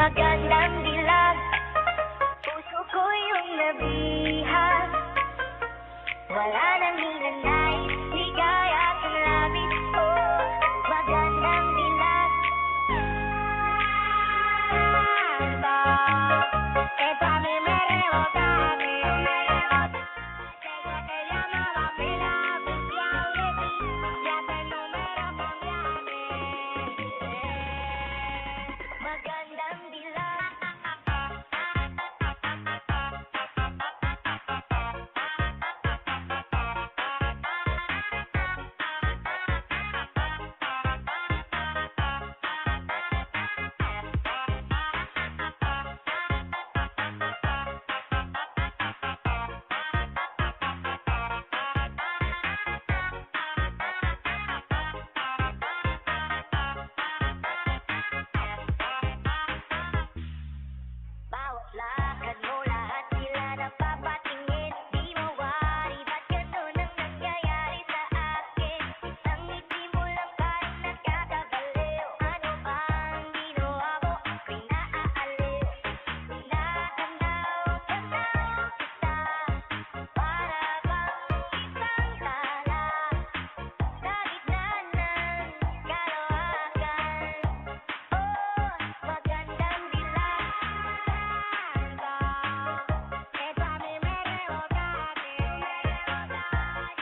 Magandang dilag, puso ko yung nabihag. Wala nang hinanais, ligaya at labis. Oh, magandang dilag. Ito a mí me rebota, sé que te llamaba pila, oficial de ti, ya te número cambiaste. Magandang dilag. Bawat lakad mo, lahat sila napapatingin. Di mawari, ba't ganun ang nangyayari sa akin? Ang ngiti mo lang parang nakakabaliw. Ano bang ginawa mo? Ako'y naaaliw. Nakanaw kita, para bang isang tala sa gitna ng kalawakan. Oh, magandang dilag. Ito a mí me rebota, sé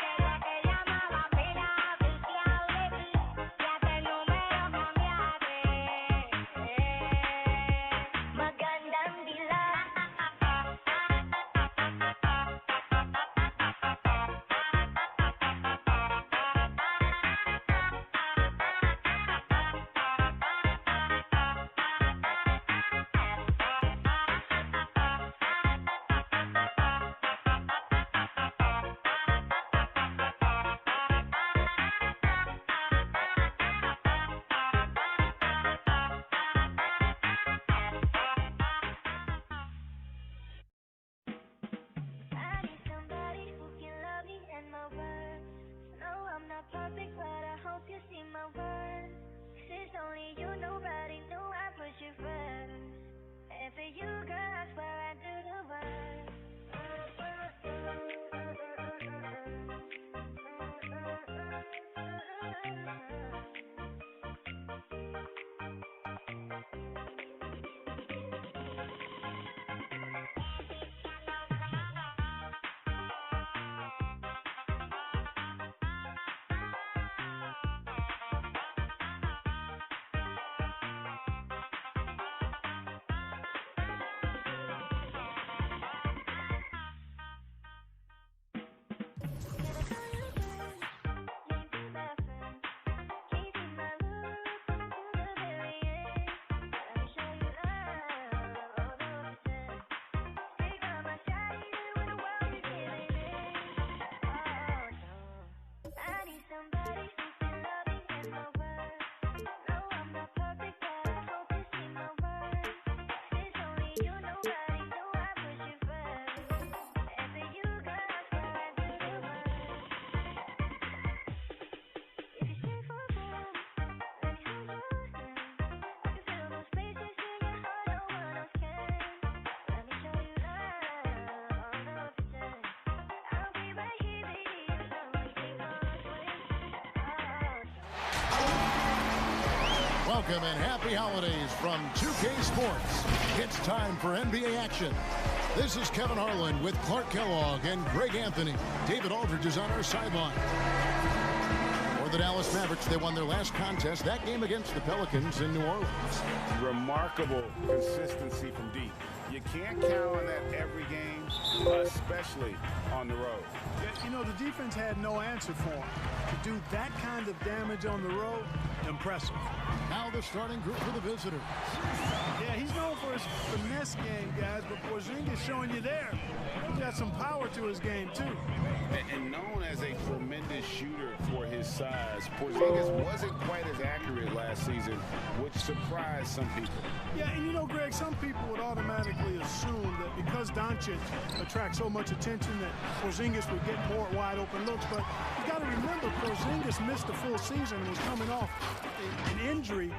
que te llamaba pila, oficial de ti, ya te número cambiaste. Magandang dilag. I need somebody who can love me and my words. No, I'm not perfect, but I hope you see my worth. Since only you, nobody knew I put you first. And for you, girl, I swear I do the work. Welcome and happy holidays from 2K Sports. It's time for NBA action. This is Kevin Harlan with Clark Kellogg and Greg Anthony. David Aldridge is on our sideline. For the Dallas Mavericks, they won their last contest, that game against the Pelicans in New Orleans. Remarkable consistency from deep. You can't count on that every game, especially on the road. Yeah, you know, the defense had no answer for him. To do that kind of damage on the road, impressive. Now the starting group for the visitors. Yeah, he's known for his finesse game, guys, but Porzingis showing you there. He's got some power to his game, too. And known as a tremendous shooter for his size, Porzingis wasn't quite as accurate last season, which surprised some people. Yeah, and you know, Greg, some people would automatically assume that because Doncic attracts so much attention that Porzingis would get more wide open looks, but you got to remember Porzingis missed the full season and was coming off an injury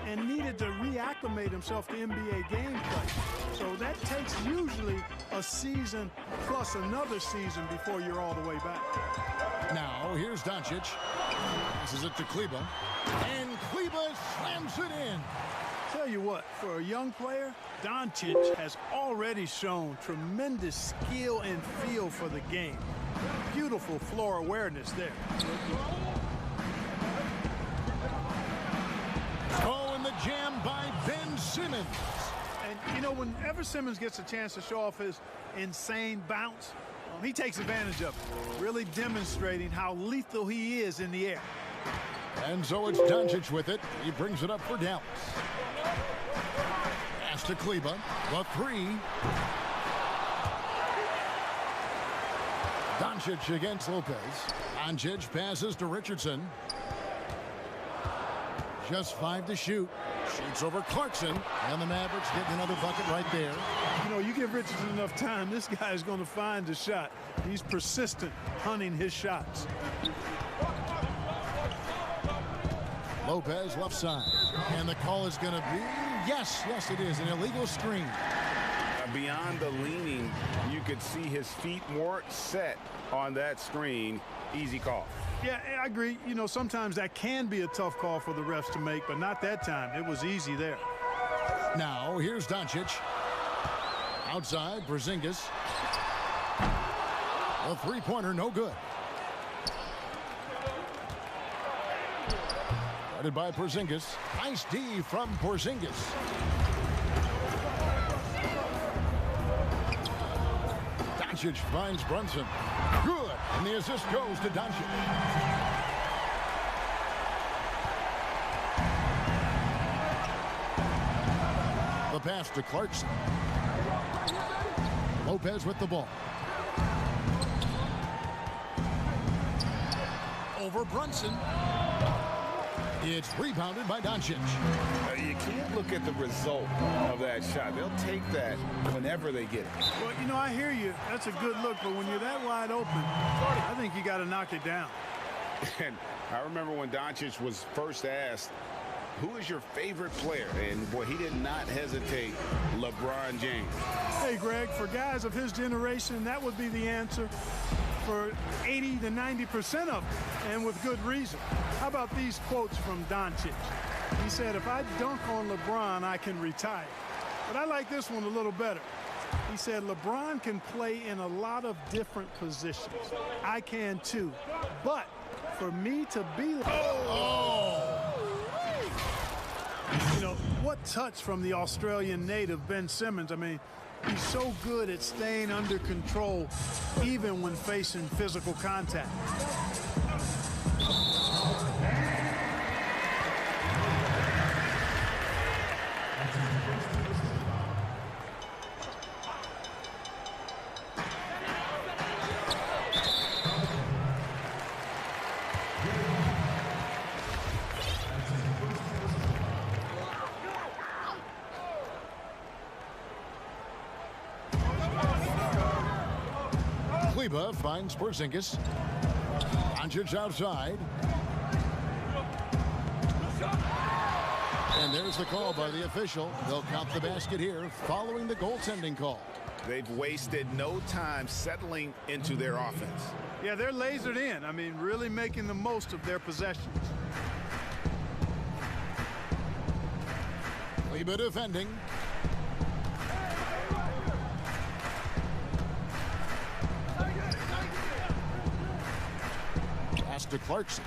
and needed to reacclimate himself to NBA gameplay. So that takes usually a season plus another season before you're all the way back. Now, here's Doncic. Passes it to Kleber. And Kleber slams it in. Tell you what, for a young player, Doncic has already shown tremendous skill and feel for the game. Beautiful floor awareness there. Oh, and the jam by Ben Simmons. And, you know, whenever Simmons gets a chance to show off his insane bounce, he takes advantage of it, really demonstrating how lethal he is in the air. And so it's Doncic with it. He brings it up for Dallas. Pass to Kleber. The three. Doncic against Lopez. Doncic passes to Richardson. Just 5 to shoot. Shoots over Clarkson. And the Mavericks getting another bucket right there. You know, you give Richardson enough time, this guy is going to find the shot. He's persistent, hunting his shots. Lopez left side. And the call is going to be, yes, it is, an illegal screen. Beyond the leaning, you could see his feet weren't set on that screen. Easy call. Yeah, I agree. You know, sometimes that can be a tough call for the refs to make, but not that time. It was easy there. Now, here's Doncic. Outside, Porzingis. A three-pointer, no good. Guarded by Porzingis. Nice D from Porzingis. Doncic finds Brunson. Good. And the assist goes to Doncic. The pass to Clarkson. Lopez with the ball. Over Brunson. It's rebounded by Doncic. You can't look at the result of that shot. They'll take that whenever they get it. Well, you know, I hear you. That's a good look, but when you're that wide open, I think you got to knock it down. And I remember when Doncic was first asked, who is your favorite player? And, boy, he did not hesitate. LeBron James. Hey, Greg, for guys of his generation, that would be the answer for 80 to 90% of them, and with good reason. How about these quotes from Doncic? He said, if I dunk on LeBron, I can retire. But I like this one a little better. He said, LeBron can play in a lot of different positions. I can too. But for me to be like... You know, what touch from the Australian native, Ben Simmons. I mean, he's so good at staying under control, even when facing physical contact. Kleber finds Porzingis. Doncic outside. And there's the call by the official. They'll count the basket here following the goaltending call. They've wasted no time settling into their offense. Yeah, they're lasered in. I mean, really making the most of their possessions. Kleber defending. Pass to Clarkson.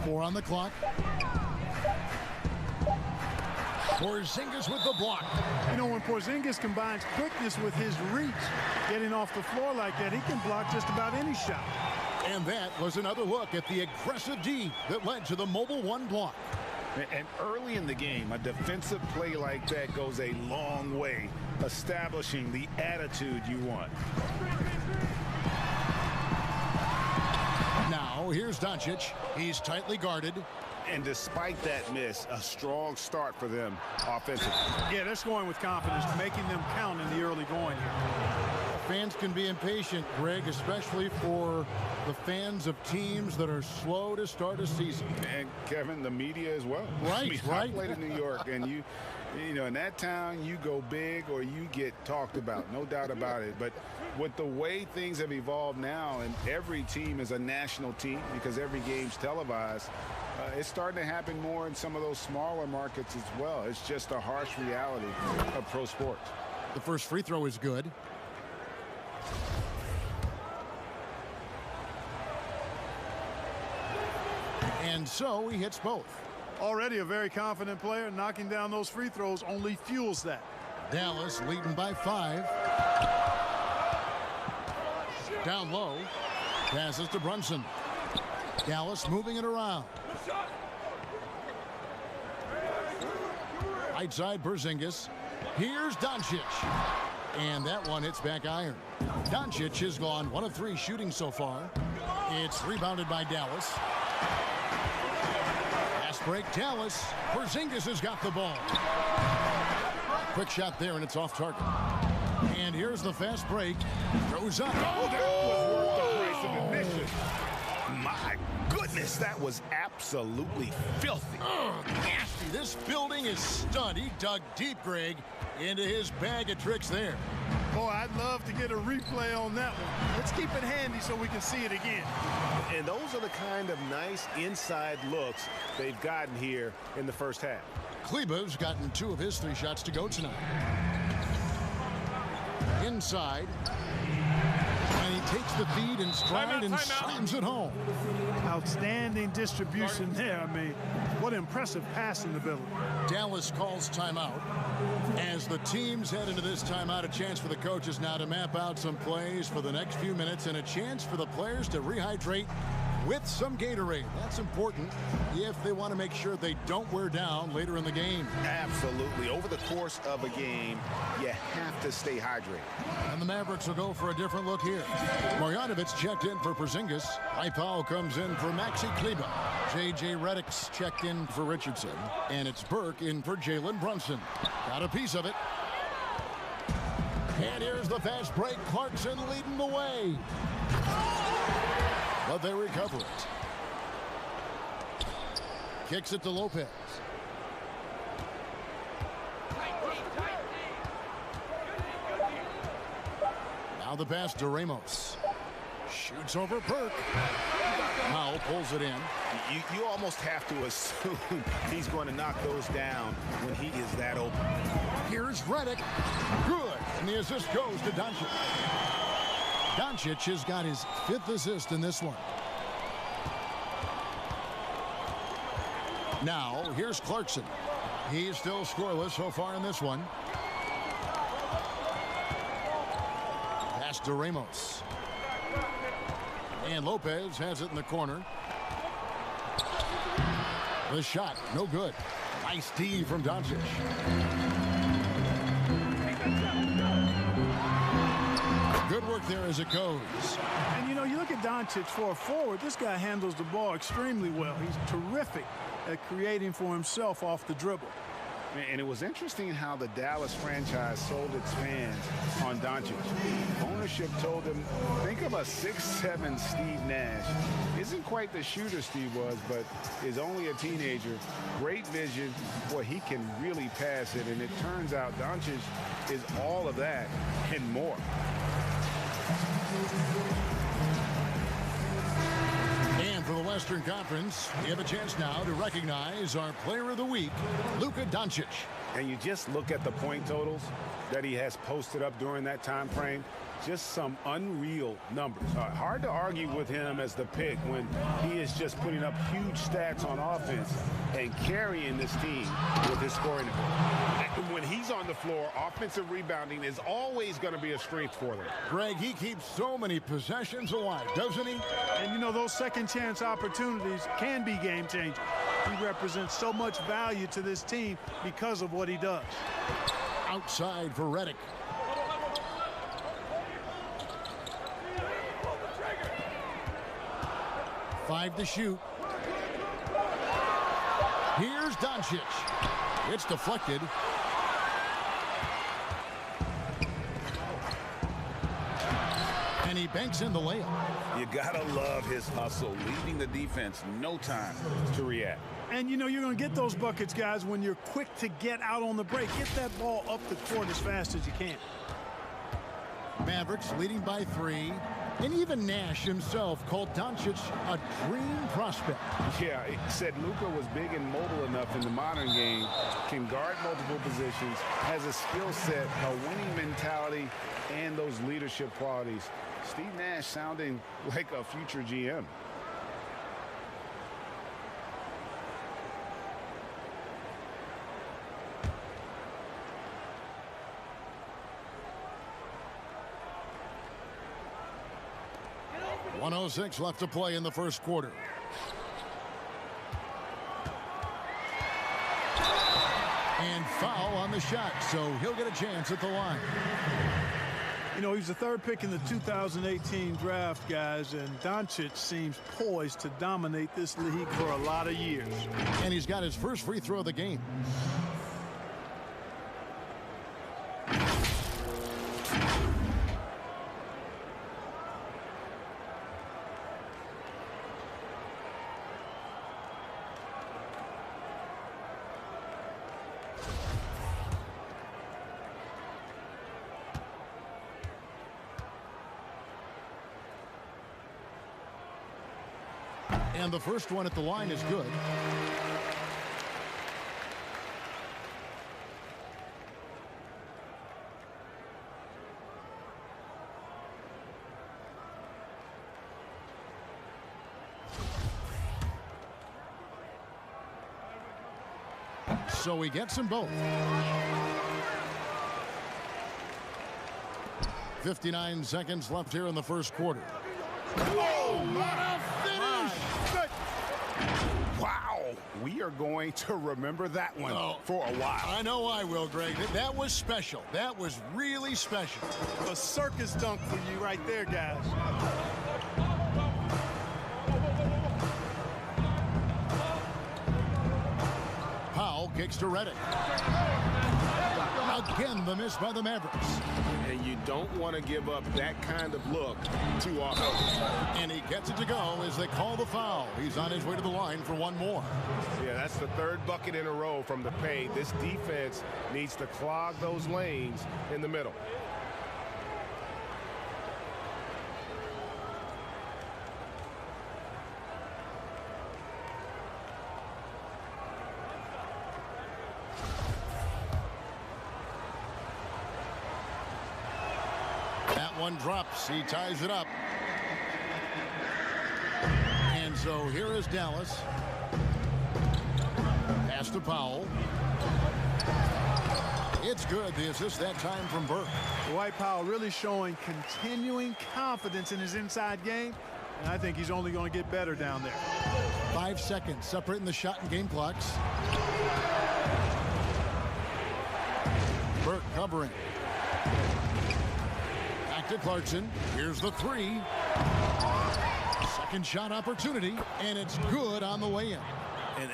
4 on the clock. Porzingis with the block. You know, when Porzingis combines quickness with his reach, getting off the floor like that, he can block just about any shot. And that was another look at the aggressive D that led to the mobile 1 block. And early in the game, a defensive play like that goes a long way, establishing the attitude you want. Now, here's Doncic. He's tightly guarded. And despite that miss, a strong start for them offensively. Yeah, they're scoring with confidence, making them count in the early going here. fans can be impatient, Greg, especially for the fans of teams that are slow to start a season. And Kevin, the media as well. Right, I mean, right. I played in New York, and you know, in that town, you go big or you get talked about, no doubt about it. But with the way things have evolved now, and every team is a national team because every game's televised, it's starting to happen more in some of those smaller markets as well. It's just a harsh reality of pro sports. The first free throw is good. And so he hits both. Already a very confident player. Knocking down those free throws only fuels that. Dallas leading by 5. Down low. Passes to Brunson. Dallas moving it around. Right side, Porzingis. Here's Doncic. And that one hits back iron. Doncic has gone 1 of 3 shooting so far. It's rebounded by Dallas. Fast break, Dallas. Porzingis has got the ball. Quick shot there, and it's off target. And here's the fast break. Goes up. Oh, that was worth the price of admission. My goodness, that was absolutely filthy. Nasty. This building is stunned. He dug deep, Greg, into his bag of tricks there. Boy, I'd love to get a replay on that one. Let's keep it handy so we can see it again. And those are the kind of nice inside looks they've gotten here in the first half. Kleba's gotten 2 of his 3 shots to go tonight. Inside. And he takes the feed in stride and slams it home. Outstanding distribution there. I mean, what impressive passing ability. Dallas calls timeout. As the teams head into this timeout, a chance for the coaches now to map out some plays for the next few minutes and a chance for the players to rehydrate with some Gatorade. That's important if they want to make sure they don't wear down later in the game. Absolutely. Over the course of a game, you have to stay hydrated. And the Mavericks will go for a different look here. Marjanovic checked in for Porzingis. Powell comes in for Maxi Kleber. J.J. Redick's checked in for Richardson. And it's Burke in for Jalen Brunson. Got a piece of it. And here's the fast break. Clarkson leading the way. But they recover it. Kicks it to Lopez. Now the pass to Ramos. Shoots over Burke. Powell pulls it in. You almost have to assume he's going to knock those down when he is that open. Here's Redick. Good. And the assist goes to Doncic. Doncic has got his 5th assist in this one. Now, here's Clarkson. He's still scoreless so far in this one. Pass to Ramos. And Lopez has it in the corner. The shot, no good. Nice D from Doncic. Good work there as it goes. And, you know, you look at Doncic for a forward, this guy handles the ball extremely well. He's terrific at creating for himself off the dribble. And it was interesting how the Dallas franchise sold its fans on Doncic. Ownership told them, think of a 6'7" Steve Nash. Isn't quite the shooter Steve was, but is only a teenager. Great vision. Boy, he can really pass it. And it turns out Doncic is all of that and more. And for the Western Conference, we have a chance now to recognize our Player of the Week, Luka Doncic. And you just look at the point totals that he has posted up during that time frame. Just some unreal numbers. Hard to argue with him as the pick when he is just putting up huge stats on offense and carrying this team with his scoring ability. When he's on the floor, offensive rebounding is always going to be a strength for them. Greg, he keeps so many possessions alive, doesn't he? And, you know, those second chance opportunities can be game changing. He represents so much value to this team because of what he does. Outside for Redick. Five to shoot. Here's Doncic. It's deflected. And he banks in the layup. You gotta love his hustle, leading the defense, no time to react. And, you know, you're going to get those buckets, guys, when you're quick to get out on the break. Get that ball up the court as fast as you can. Mavericks leading by 3. And even Nash himself called Doncic a dream prospect. Yeah, he said Luka was big and mobile enough in the modern game, can guard multiple positions, has a skill set, a winning mentality, and those leadership qualities. Steve Nash sounding like a future GM. .106 left to play in the first quarter. And foul on the shot, so he'll get a chance at the line. You know, he's the 3rd pick in the 2018 draft, guys, and Doncic seems poised to dominate this league for a lot of years. And he's got his first free throw of the game. And the first one at the line is good. So he gets them both. 59 seconds left here in the first quarter. Oh, what a finish! Wow, we are going to remember that one for a while. I know I will, Greg. That was special. That was really special. A circus dunk for you right there, guys. Powell kicks to Reddick. Again, the miss by the Mavericks. And you don't want to give up that kind of look too often. And he gets it to go as they call the foul. He's on his way to the line for one more. Yeah, that's the 3rd bucket in a row from the paint. This defense needs to clog those lanes in the middle. One drops. He ties it up. And so here is Dallas. Pass to Powell. It's good. The assist that time from Burke. Dwight Powell really showing continuing confidence in his inside game. And I think he's only going to get better down there. 5 seconds separating the shot and game clocks. Burke covering. To Clarkson. Here's the 3. Second shot opportunity, and it's good on the way in.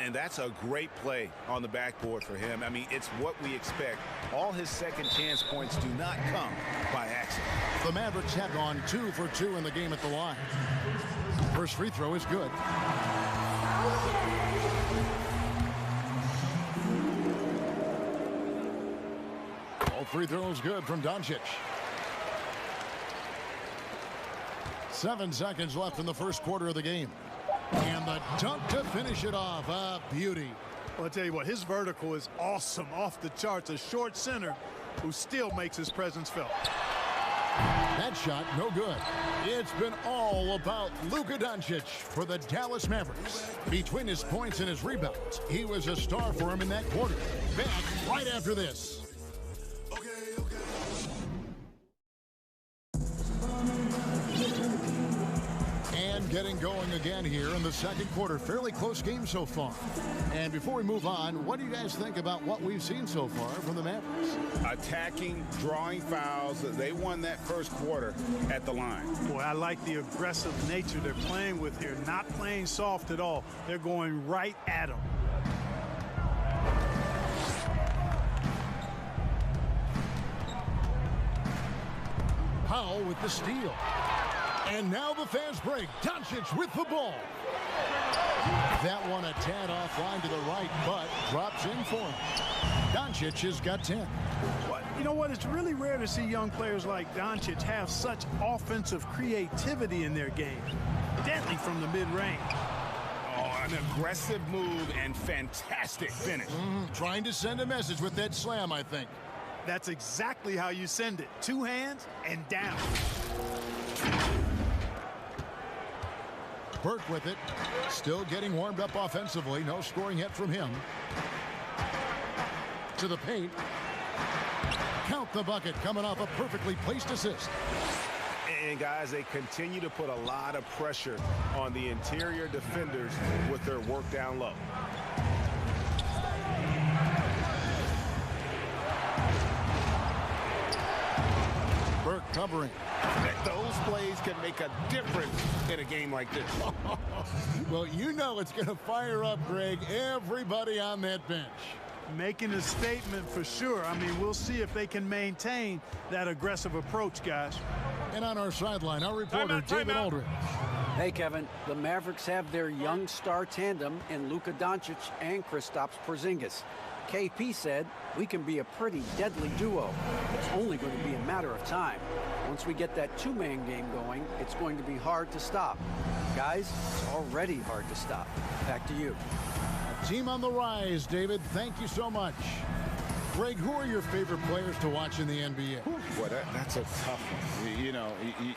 And that's a great play on the backboard for him. I mean, it's what we expect. All his second chance points do not come by accident. The Mavericks have gone 2 for 2 in the game at the line. First free throw is good. All free throws good from Doncic. 7 seconds left in the first quarter of the game. And the dunk to finish it off. A beauty. Well, I'll tell you what, his vertical is awesome, off the charts. A short center who still makes his presence felt. That shot, no good. It's been all about Luka Doncic for the Dallas Mavericks. Between his points and his rebounds, he was a star for him in that quarter. Back right after this. Getting going again here in the second quarter. Fairly close game so far. And before we move on, what do you guys think about what we've seen so far from the Mavericks? Attacking, drawing fouls. They won that first quarter at the line. Boy, I like the aggressive nature they're playing with here. Not playing soft at all. They're going right at them. Powell with the steal. And now the fast break. Doncic with the ball. That one a tad offline to the right, but drops in for him. Doncic has got 10. You know what? It's really rare to see young players like Doncic have such offensive creativity in their games. Deadly from the mid-range. Oh, an aggressive move and fantastic finish. Trying to send a message with that slam, I think. That's exactly how you send it. Two hands and down. Burke with it. Still getting warmed up offensively. No scoring yet from him. To the paint. Count the bucket, coming off a perfectly placed assist. And guys, they continue to put a lot of pressure on the interior defenders with their work down low. Burke covering. Those plays can make a difference in a game like this. Well, you know it's going to fire up, Greg, everybody on that bench. Making a statement for sure. I mean, we'll see if they can maintain that aggressive approach, guys. And on our sideline, our reporter, David Aldridge. Hey, Kevin. The Mavericks have their young star tandem in Luka Doncic and Kristaps Porzingis. KP said, we can be a pretty deadly duo. It's only going to be a matter of time. Once we get that two-man game going, it's going to be hard to stop. Guys, it's already hard to stop. Back to you. Team on the rise, David. Thank you so much. Greg, who are your favorite players to watch in the NBA? Well, that's a tough one. You know,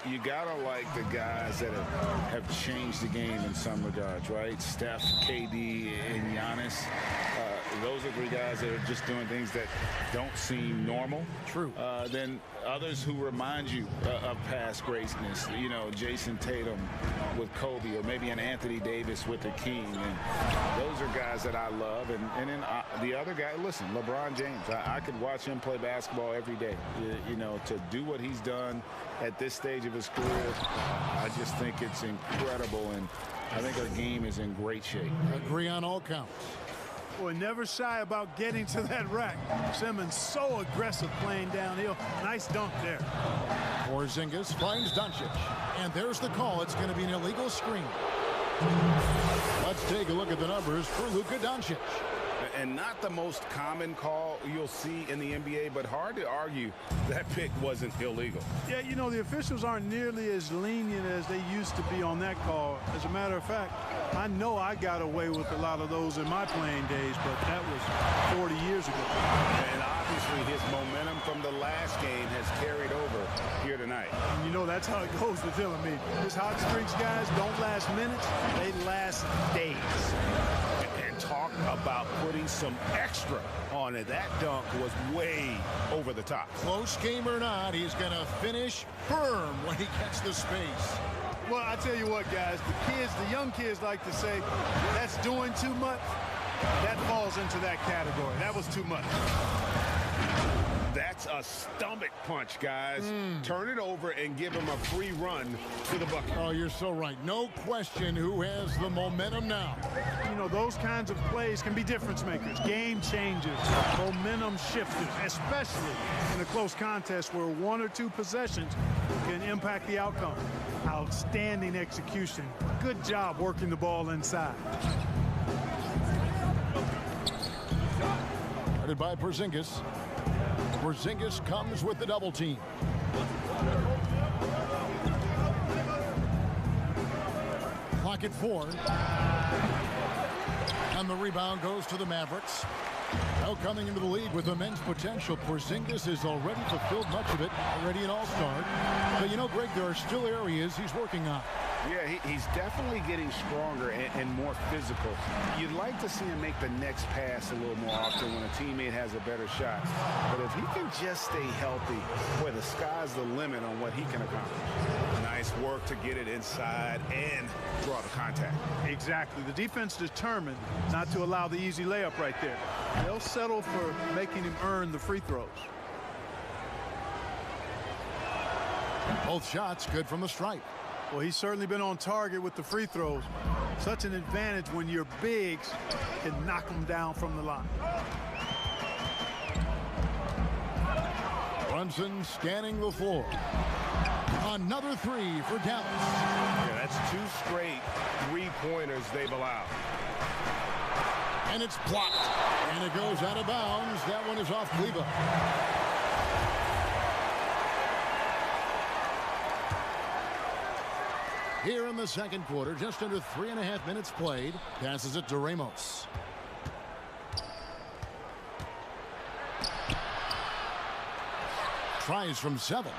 you gotta like the guys that have changed the game in some regards, right? Steph, KD, and Giannis. Those are three guys that are just doing things that don't seem normal. True. Then others who remind you of past greatness. You know, Jason Tatum with Kobe, or maybe an Anthony Davis with the King. And those are guys that I love. And then the other guy, listen, LeBron James. I could watch him play basketball every day. You know, to do what he's done at this stage of his career, I just think it's incredible. And I think our game is in great shape. Agree on all counts. Boy, never shy about getting to that rack. Simmons so aggressive playing downhill. Nice dunk there. Porzingis finds Doncic. And there's the call. It's going to be an illegal screen. Let's take a look at the numbers for Luka Doncic. And not the most common call you'll see in the NBA, but hard to argue that pick wasn't illegal. Yeah, you know, the officials aren't nearly as lenient as they used to be on that call. As a matter of fact, I know I got away with a lot of those in my playing days, but that was 40 years ago. And obviously his momentum from the last game has carried over here tonight. And you know, that's how it goes with him. I mean, his hot streaks, guys, don't last minutes. They last days. And talk about putting some extra on it. That dunk was way over the top. Close game or not, he's going to finish firm when he gets the space. Well, I tell you what, guys, the young kids like to say, that's doing too much. That falls into that category. That was too much. That's a stomach punch, guys. Turn it over and give him a free run to the bucket. Oh, you're so right. No question who has the momentum now. You know, those kinds of plays can be difference makers, game changers, momentum shifters, especially in a close contest where one or two possessions can impact the outcome. Outstanding execution. Good job working the ball inside. Guarded by Porzingis. Porzingis comes with the double team. Clock at 4. And the rebound goes to the Mavericks. Now coming into the league with immense potential, Porzingis has already fulfilled much of it, already an all-star. But you know, Greg, there are still areas he's working on. Yeah, he's definitely getting stronger and more physical. You'd like to see him make the next pass a little more often when a teammate has a better shot. But if he can just stay healthy, boy, the sky's the limit on what he can accomplish. Nice work to get it inside and draw the contact. Exactly. The defense determined not to allow the easy layup right there. They'll settle for making him earn the free throws. Both shots good from the stripe. Well, he's certainly been on target with the free throws. Such an advantage when your bigs can knock them down from the line. Brunson scanning the floor. Another three for Dallas. Yeah, that's 2 straight three-pointers they've allowed. And it's blocked. And it goes out of bounds. That one is off Cleveland. Here in the second quarter, just under 3.5 minutes played. Passes it to Ramos. Tries from 7.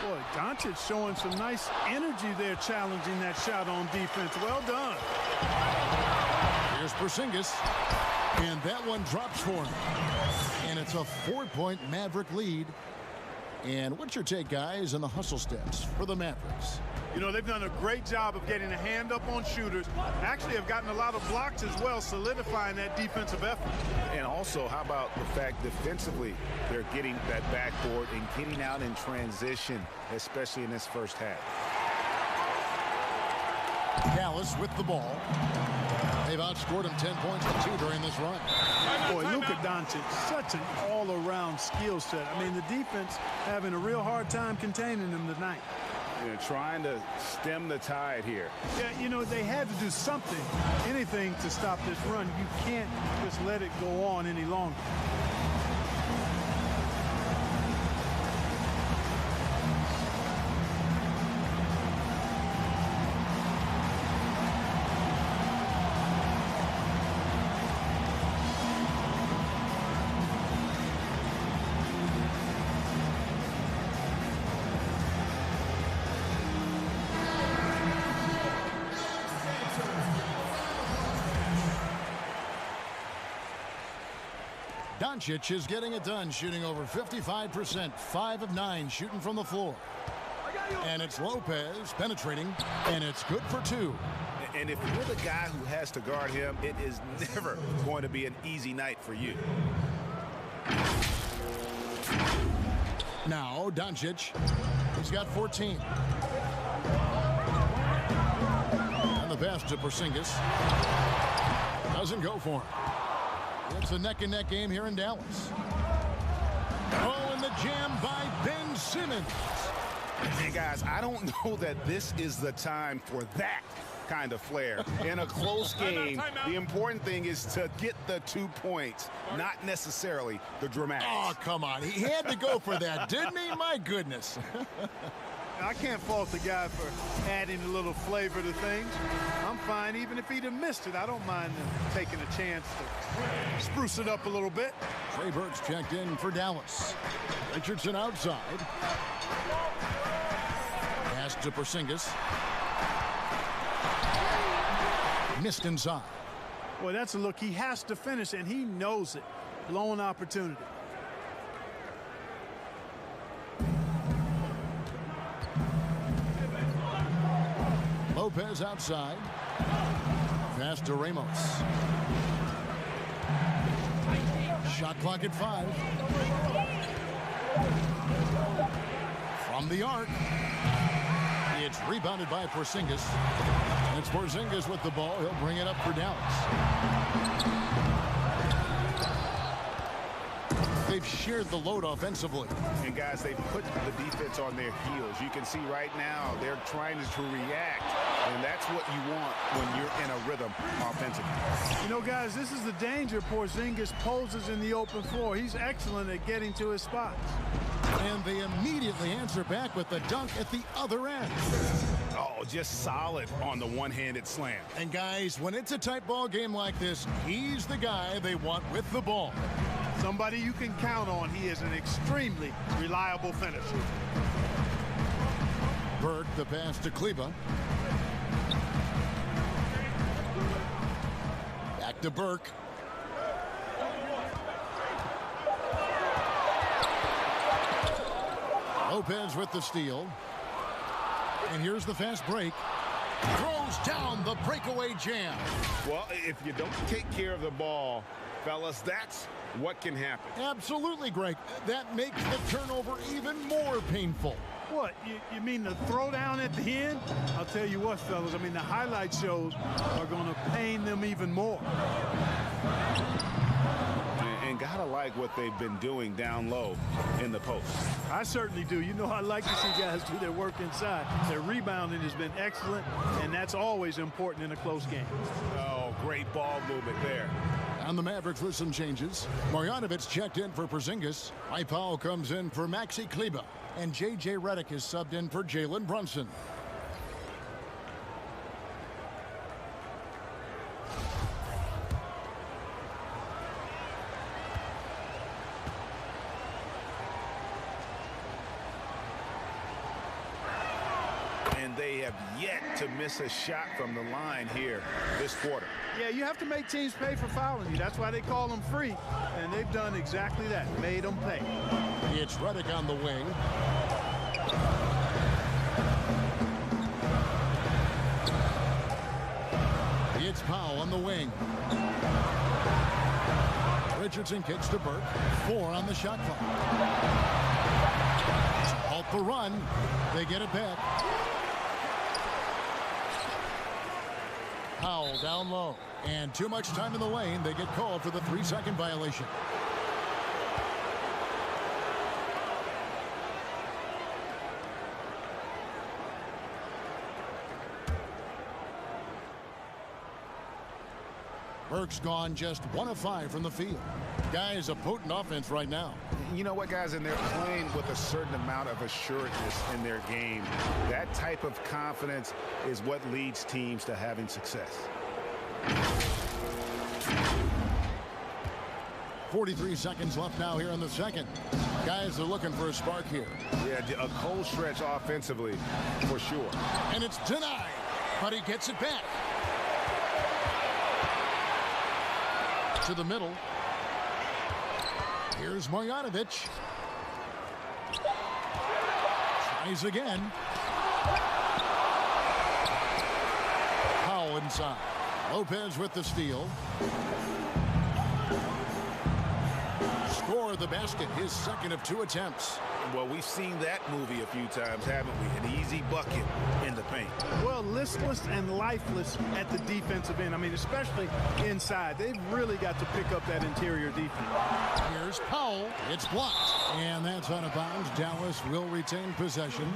Boy, Doncic showing some nice energy there, challenging that shot on defense. Well done. Here's Porzingis. And that one drops for him. And it's a 4-point Maverick lead. And what's your take, guys, on the hustle steps for the Mavericks? You know, they've done a great job of getting a hand up on shooters. Actually have gotten a lot of blocks as well, solidifying that defensive effort. And also, how about the fact defensively they're getting that backboard and getting out in transition, especially in this first half. Dallas with the ball. They've outscored him 10 points to 2 during this run. Boy, Luka Doncic, such an all-around skill set. I mean, the defense having a real hard time containing him tonight. You know, trying to stem the tide here. Yeah, you know, they had to do something, anything to stop this run. You can't just let it go on any longer. Doncic is getting it done, shooting over 55%, 5 of 9 shooting from the floor. And it's Lopez penetrating, and it's good for 2. And if you're the guy who has to guard him, it is never going to be an easy night for you. Now Doncic, he's got 14. And the pass to Porzingis doesn't go for him. It's a neck-and-neck game here in Dallas. Oh, and the jam by Ben Simmons. And guys, I don't know that this is the time for that kind of flair. In a close game, the important thing is to get the 2 points, not necessarily the dramatics. Oh, come on. He had to go for that, didn't he? My goodness. I can't fault the guy for adding a little flavor to things. I'm fine even if he'd have missed it. I don't mind taking a chance to spruce it up a little bit. Trey Burks checked in for Dallas. Richardson outside. Pass to Porzingis. Missed inside. Boy, that's a look he has to finish, and he knows it. Blown opportunity. Lopez outside. Pass to Ramos. Shot clock at 5. From the arc. It's rebounded by Porzingis. It's Porzingis with the ball. He'll bring it up for Dallas. They've shared the load offensively. And guys, they put the defense on their heels. You can see right now they're trying to react, and that's what you want when you're in a rhythm offensively. You know, guys, this is the danger Porzingis poses in the open floor. He's excellent at getting to his spots. And they immediately answer back with the dunk at the other end. Oh, just solid on the one-handed slam. And guys, when it's a tight ball game like this, he's the guy they want with the ball. Somebody you can count on. He is an extremely reliable finisher. Burke, the pass to Kleba. Back to Burke. Lopez with the steal. And here's the fast break. Throws down the breakaway jam. Well, if you don't take care of the ball, fellas, that's what can happen. Absolutely, Greg. That makes the turnover even more painful. What, you mean the throwdown at the end? I'll tell you what, fellas, I mean, the highlight shows are going to pain them even more. And got to like what they've been doing down low in the post. I certainly do. You know, I like to see guys do their work inside. Their rebounding has been excellent, and that's always important in a close game. Oh, great ball movement there. On the Mavericks with some changes. Marjanovic checked in for Porzingis. Mike Powell comes in for Maxi Kleber. And J.J. Redick is subbed in for Jalen Brunson. And they have yet to miss a shot from the line here this quarter. Yeah, you have to make teams pay for fouling you. That's why they call them free. And they've done exactly that, made them pay. It's Redick on the wing. It's Powell on the wing. Richardson kicks to Burke. 4 on the shot clock. Halt the run. They get it back. Powell down low. And too much time in the lane. They get called for the 3-second violation. Burke's gone just 1 of 5 from the field. Guys, a potent offense right now. You know what, guys, and they're playing with a certain amount of assuredness in their game. That type of confidence is what leads teams to having success. 43 seconds left now here in the second. Guys are looking for a spark here. Yeah, a cold stretch offensively for sure. And it's denied, but he gets it back. To the middle. Here's Marjanovic. Tries again. Powell inside. Lopez with the steal. Score the basket, his second of 2 attempts. Well, we've seen that movie a few times, haven't we? An easy bucket in the paint. Well, listless and lifeless at the defensive end. I mean, especially inside. They've really got to pick up that interior defense. Here's Powell. It's blocked. And that's out of bounds. Dallas will retain possession.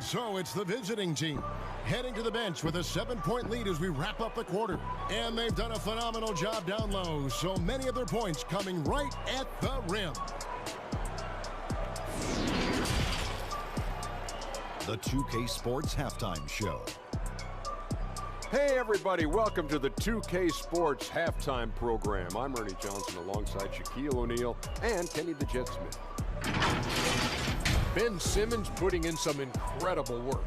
So it's the visiting team heading to the bench with a 7-point lead as we wrap up the quarter. And they've done a phenomenal job down low. So many of their points coming right at the rim. The 2K Sports Halftime Show. Hey everybody, welcome to the 2K Sports Halftime Program. I'm Ernie Johnson alongside Shaquille O'Neal and Kenny the Jet Smith. Ben Simmons putting in some incredible work.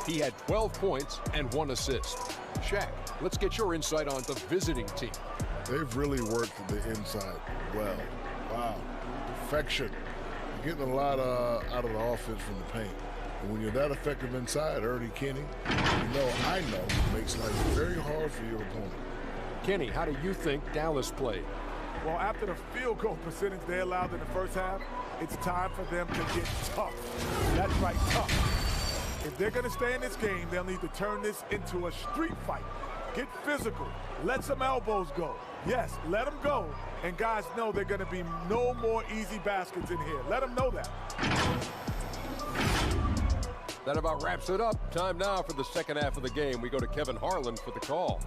He had 12 points and 1 assist. Shaq, let's get your insight on the visiting team. They've really worked the inside well. Wow, perfection. You're getting a lot out of the offense from the paint. And when you're that effective inside, Ernie, Kenny, I know, makes life very hard for your opponent. Kenny, how do you think Dallas played? Well, after the field goal percentage they allowed in the first half, it's time for them to get tough. That's right, tough. If they're going to stay in this game, they'll need to turn this into a street fight. Get physical. Let some elbows go. Yes, let them go. And guys know they're going to be no more easy baskets in here. Let them know that. That about wraps it up. Time now for the second half of the game. We go to Kevin Harlan for the call.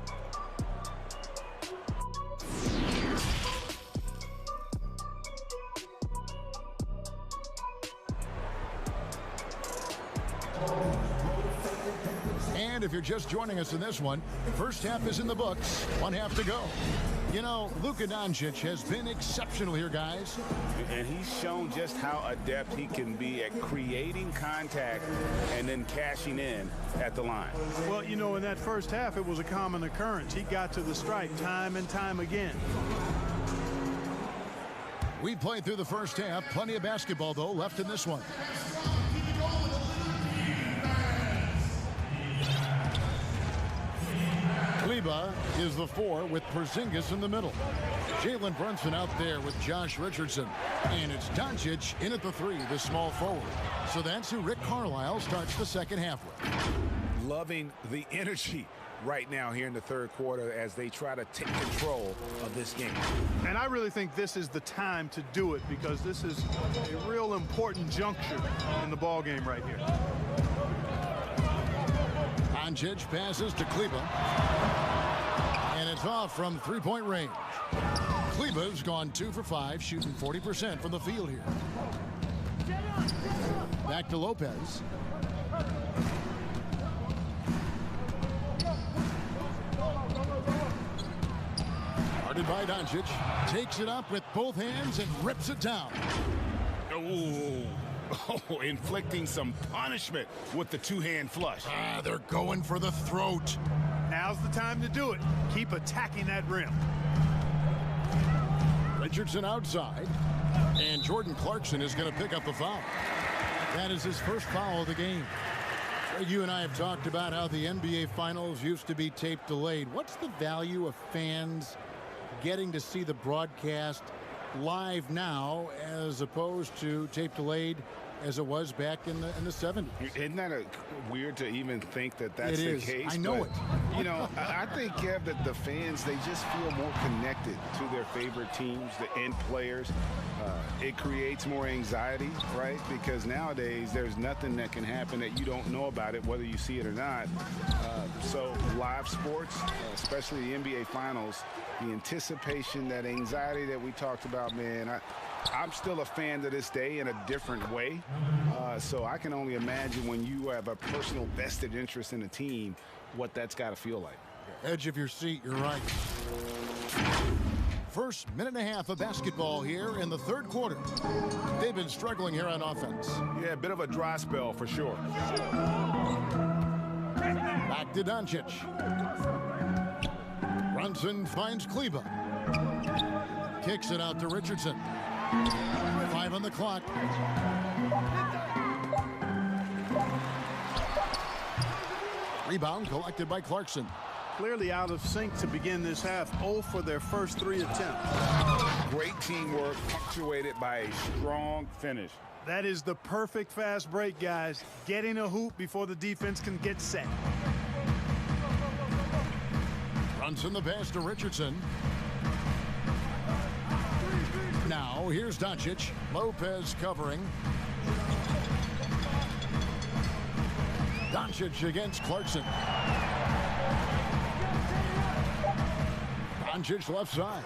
And if you're just joining us in this one, first half is in the books. 1 half to go. You know, Luka Doncic has been exceptional here, guys. And he's shown just how adept he can be at creating contact and then cashing in at the line. Well, you know, in that first half, it was a common occurrence. He got to the stripe time and time again. We played through the first half. Plenty of basketball, though, left in this one. Kleber is the 4 with Porzingis in the middle. Jalen Brunson out there with Josh Richardson. And it's Doncic in at the 3, the small forward. So that's who Rick Carlisle starts the second half with. Loving the energy right now here in the third quarter as they try to take control of this game. And I really think this is the time to do it because this is a real important juncture in the ball game right here. Doncic passes to Kleber. And it's off from three-point range. Kleber's gone 2 for 5, shooting 40% from the field here. Back to Lopez. Guarded by Doncic. Takes it up with both hands and rips it down. Oh, inflicting some punishment with the two-hand flush. They're going for the throat. Now's the time to do it. Keep attacking that rim. Richardson outside. And Jordan Clarkson is going to pick up the foul. That is his first foul of the game. You and I have talked about how the NBA Finals used to be tape delayed. What's the value of fans getting to see the broadcast live now as opposed to tape delayed as it was back in the 70s? Isn't that weird to even think that that's the case? I know it. You know, I think, Kev, that the fans, they just feel more connected to their favorite teams, the end players. It creates more anxiety, right? Because nowadays there's nothing that can happen that you don't know about it, whether you see it or not. So live sports, especially the NBA Finals, the anticipation, that anxiety that we talked about, man, I'm still a fan to this day in a different way. So I can only imagine when you have a personal vested interest in a team, what that's got to feel like. Edge of your seat, you're right. First minute and a half of basketball here in the third quarter. They've been struggling here on offense. Yeah, a bit of a dry spell for sure. Back to Doncic. Brunson finds Kleber. Kicks it out to Richardson. 5 on the clock. Rebound collected by Clarkson. Clearly out of sync to begin this half. 0 for their first 3 attempts. Great teamwork punctuated by a strong finish. That is the perfect fast break, guys. Getting a hoop before the defense can get set. Brunson the pass to Richardson. Now here's Doncic. Lopez covering. Doncic against Clarkson. Doncic left side.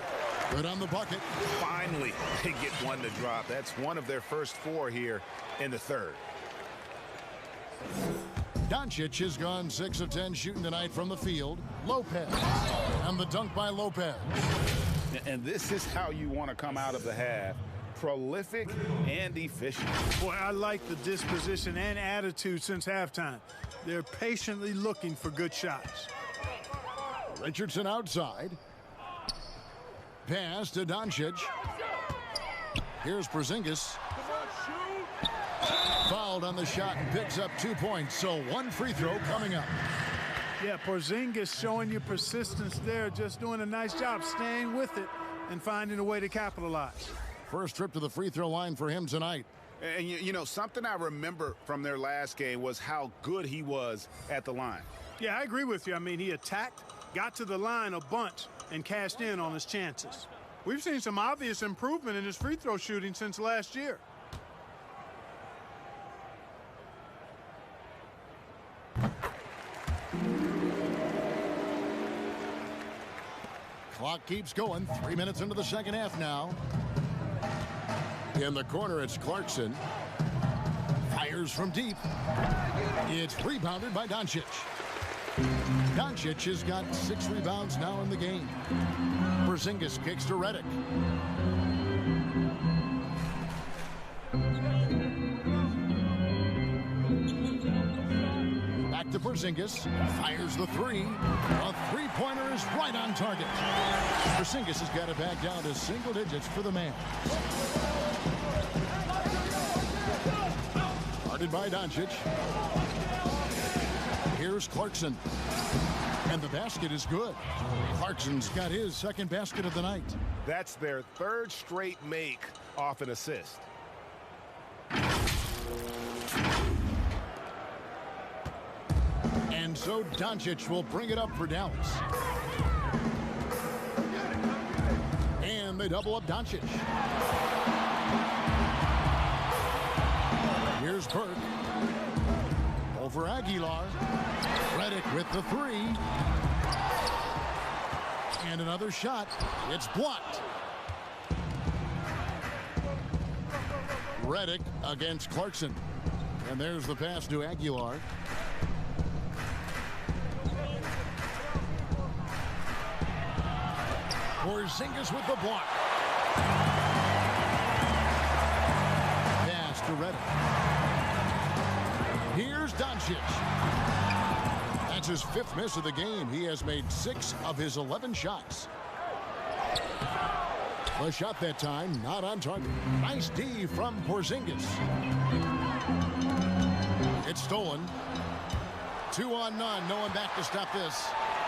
Good on the bucket. Finally, they get one to drop. That's one of their first 4 here in the third. Doncic has gone 6 of 10 shooting tonight from the field. Lopez. And the dunk by Lopez. And this is how you want to come out of the half. Prolific and efficient. Boy, I like the disposition and attitude since halftime. They're patiently looking for good shots. Richardson outside. Pass to Doncic. Here's Porzingis. Fouled on the shot and picks up 2 points. So 1 free throw coming up. Yeah, Porzingis showing you persistence there, just doing a nice job staying with it and finding a way to capitalize. First trip to the free throw line for him tonight. And, you know, something I remember from their last game was how good he was at the line. Yeah, I agree with you. I mean, he attacked, got to the line a bunch, and cashed in on his chances. We've seen some obvious improvement in his free throw shooting since last year. Clock keeps going. 3 minutes into the second half now. In the corner, it's Clarkson. Fires from deep. It's rebounded by Doncic. Doncic has got 6 rebounds now in the game. Porzingis kicks to Redick. Back to Porzingis. Fires the 3. A three-pointer is right on target. Porzingis has got it back down to single digits for the man. Guarded by Doncic. Here's Clarkson. And the basket is good. Clarkson's got his second basket of the night. That's their third straight make off an assist. And so Doncic will bring it up for Dallas. And they double up Doncic. Here's Burke. Over Aguilar. Redick with the three. And another shot. It's blocked. Redick against Clarkson. And there's the pass to Aguilar. Porzingis with the block. Pass to Redick. Here's Doncic. That's his fifth miss of the game. He has made 6 of his 11 shots. The shot that time, not on target. Nice D from Porzingis. It's stolen. 2 on none. No one back to stop this.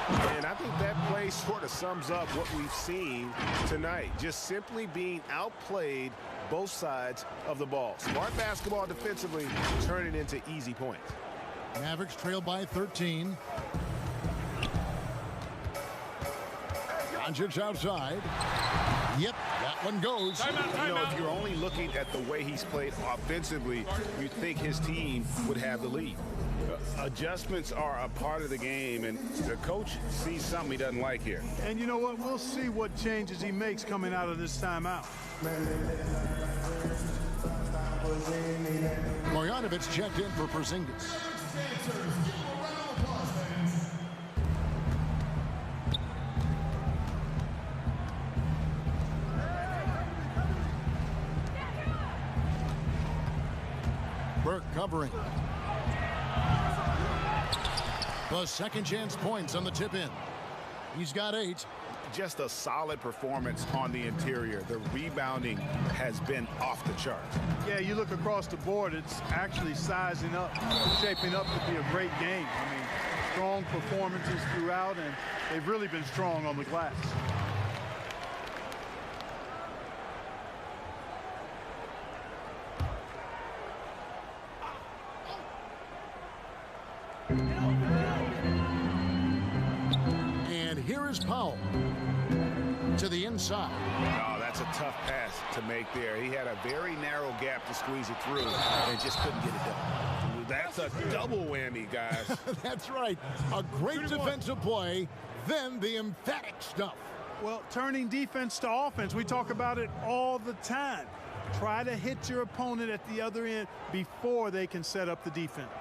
And I think that play sort of sums up what we've seen tonight. Just simply being outplayed both sides of the ball. Smart basketball defensively, turning into easy points. Mavericks trail by 13. Doncic outside. Yep, that one goes. You know, if you're only looking at the way he's played offensively, you'd think his team would have the lead. Adjustments are a part of the game, and the coach sees something he doesn't like here. And you know what? We'll see what changes he makes coming out of this timeout. Marjanovic checked in for Porzingis. Burke covering. The second chance points on the tip in. He's got 8. Just a solid performance on the interior. The rebounding has been off the charts. Yeah, you look across the board, it's actually sizing up, shaping up to be a great game. I mean, strong performances throughout, and they've really been strong on the glass. And here is Powell to the inside. Oh, that's a tough pass to make there. He had a very narrow gap to squeeze it through and just couldn't get it done. That's a double whammy, guys. That's right. A great defensive play, then the emphatic stuff. Well, turning defense to offense, we talk about it all the time. Try to hit your opponent at the other end before they can set up the defense.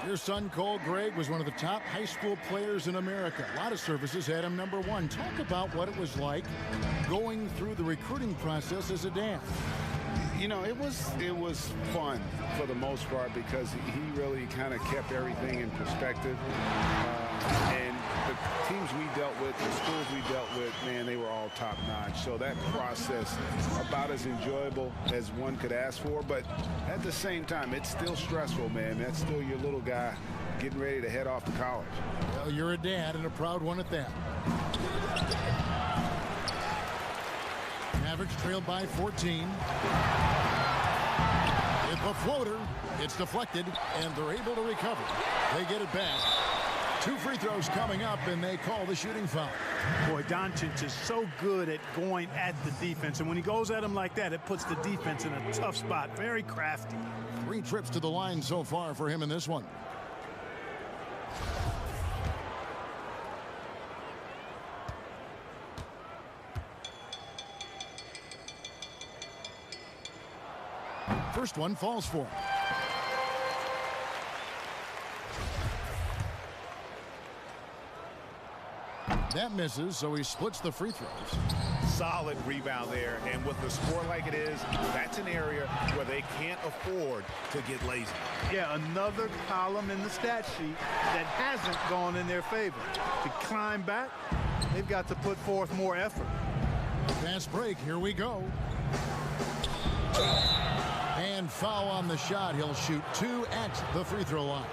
Your son, Cole Gregg, was one of the top high school players in America. A lot of services had him number 1. Talk about what it was like going through the recruiting process as a dad. You know, it was fun for the most part because he really kind of kept everything in perspective. And the teams we dealt with, the schools we dealt with, man, they were all top-notch. So that process, about as enjoyable as one could ask for. But at the same time, it's still stressful, man. That's still your little guy getting ready to head off to college. Well, you're a dad and a proud one at that. Mavericks trailed by 14. With the floater, it's deflected, and they're able to recover. They get it back. 2 free throws coming up, and they call the shooting foul. Boy, Doncic is so good at going at the defense, and when he goes at him like that, it puts the defense in a tough spot. Very crafty. 3 trips to the line so far for him in this one. First one falls for him. That misses, so he splits the free throws. Solid rebound there, and with the score like it is, that's an area where they can't afford to get lazy. Yeah, another column in the stat sheet that hasn't gone in their favor. To climb back, they've got to put forth more effort. Fast break, here we go. And foul on the shot. He'll shoot 2 at the free throw line.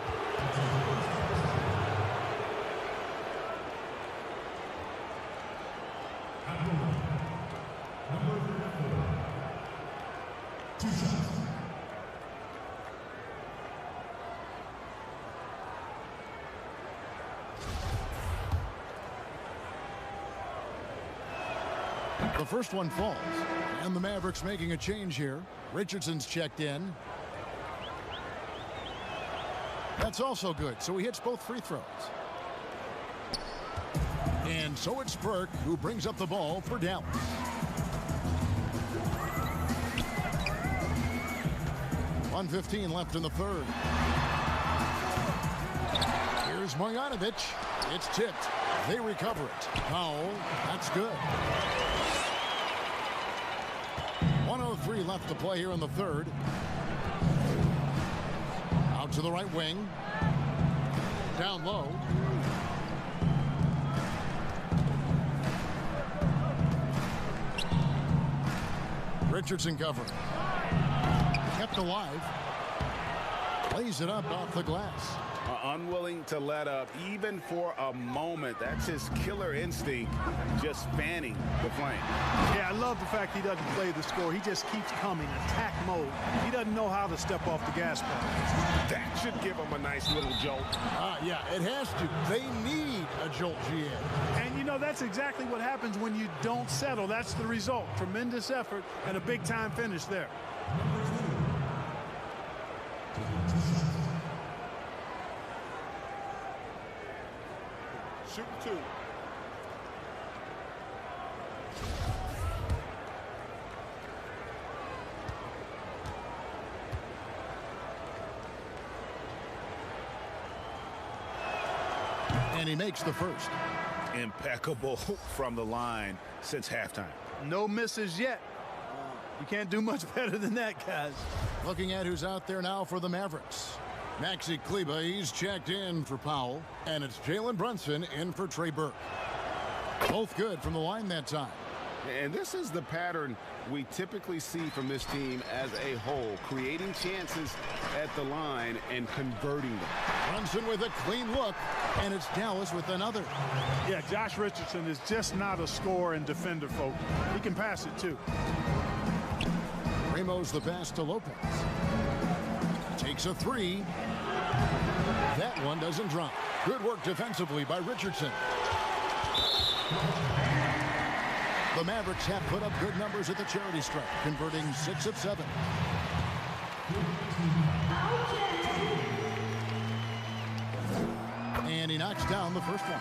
The first one falls, and the Mavericks making a change here. Richardson's checked in. That's also good, so he hits both free throws. And so it's Burke who brings up the ball for Dallas. .115 left in the third. Here's Marjanovic. It's tipped. They recover it. Powell, that's good. 1:03 left to play here in the third. Out to the right wing. Down low. Richardson covering. Kept alive. Lays it up off the glass. Unwilling to let up even for a moment. That's his killer instinct, just fanning the flame. Yeah, I love the fact he doesn't play the score. He just keeps coming, attack mode. He doesn't know how to step off the gas pedal. That should give him a nice little jolt. Yeah, it has to. They need a jolt, GM. And, you know, that's exactly what happens when you don't settle. That's the result. Tremendous effort and a big-time finish there. Shoot 2. And he makes the first. Impeccable from the line since halftime. No misses yet. You can't do much better than that, guys. Looking at who's out there now for the Mavericks. Maxi Kleber, he's checked in for Powell. And it's Jalen Brunson in for Trey Burke. Both good from the line that time. And this is the pattern we typically see from this team as a whole. Creating chances at the line and converting them. Brunson with a clean look. And it's Dallas with another. Yeah, Josh Richardson is just not a scorer and defender, folks. He can pass it, too. Ramos the pass to Lopez. Takes a three. That one doesn't drop. Good work defensively by Richardson. The Mavericks have put up good numbers at the charity stripe, converting 6 of 7. And he knocks down the first one.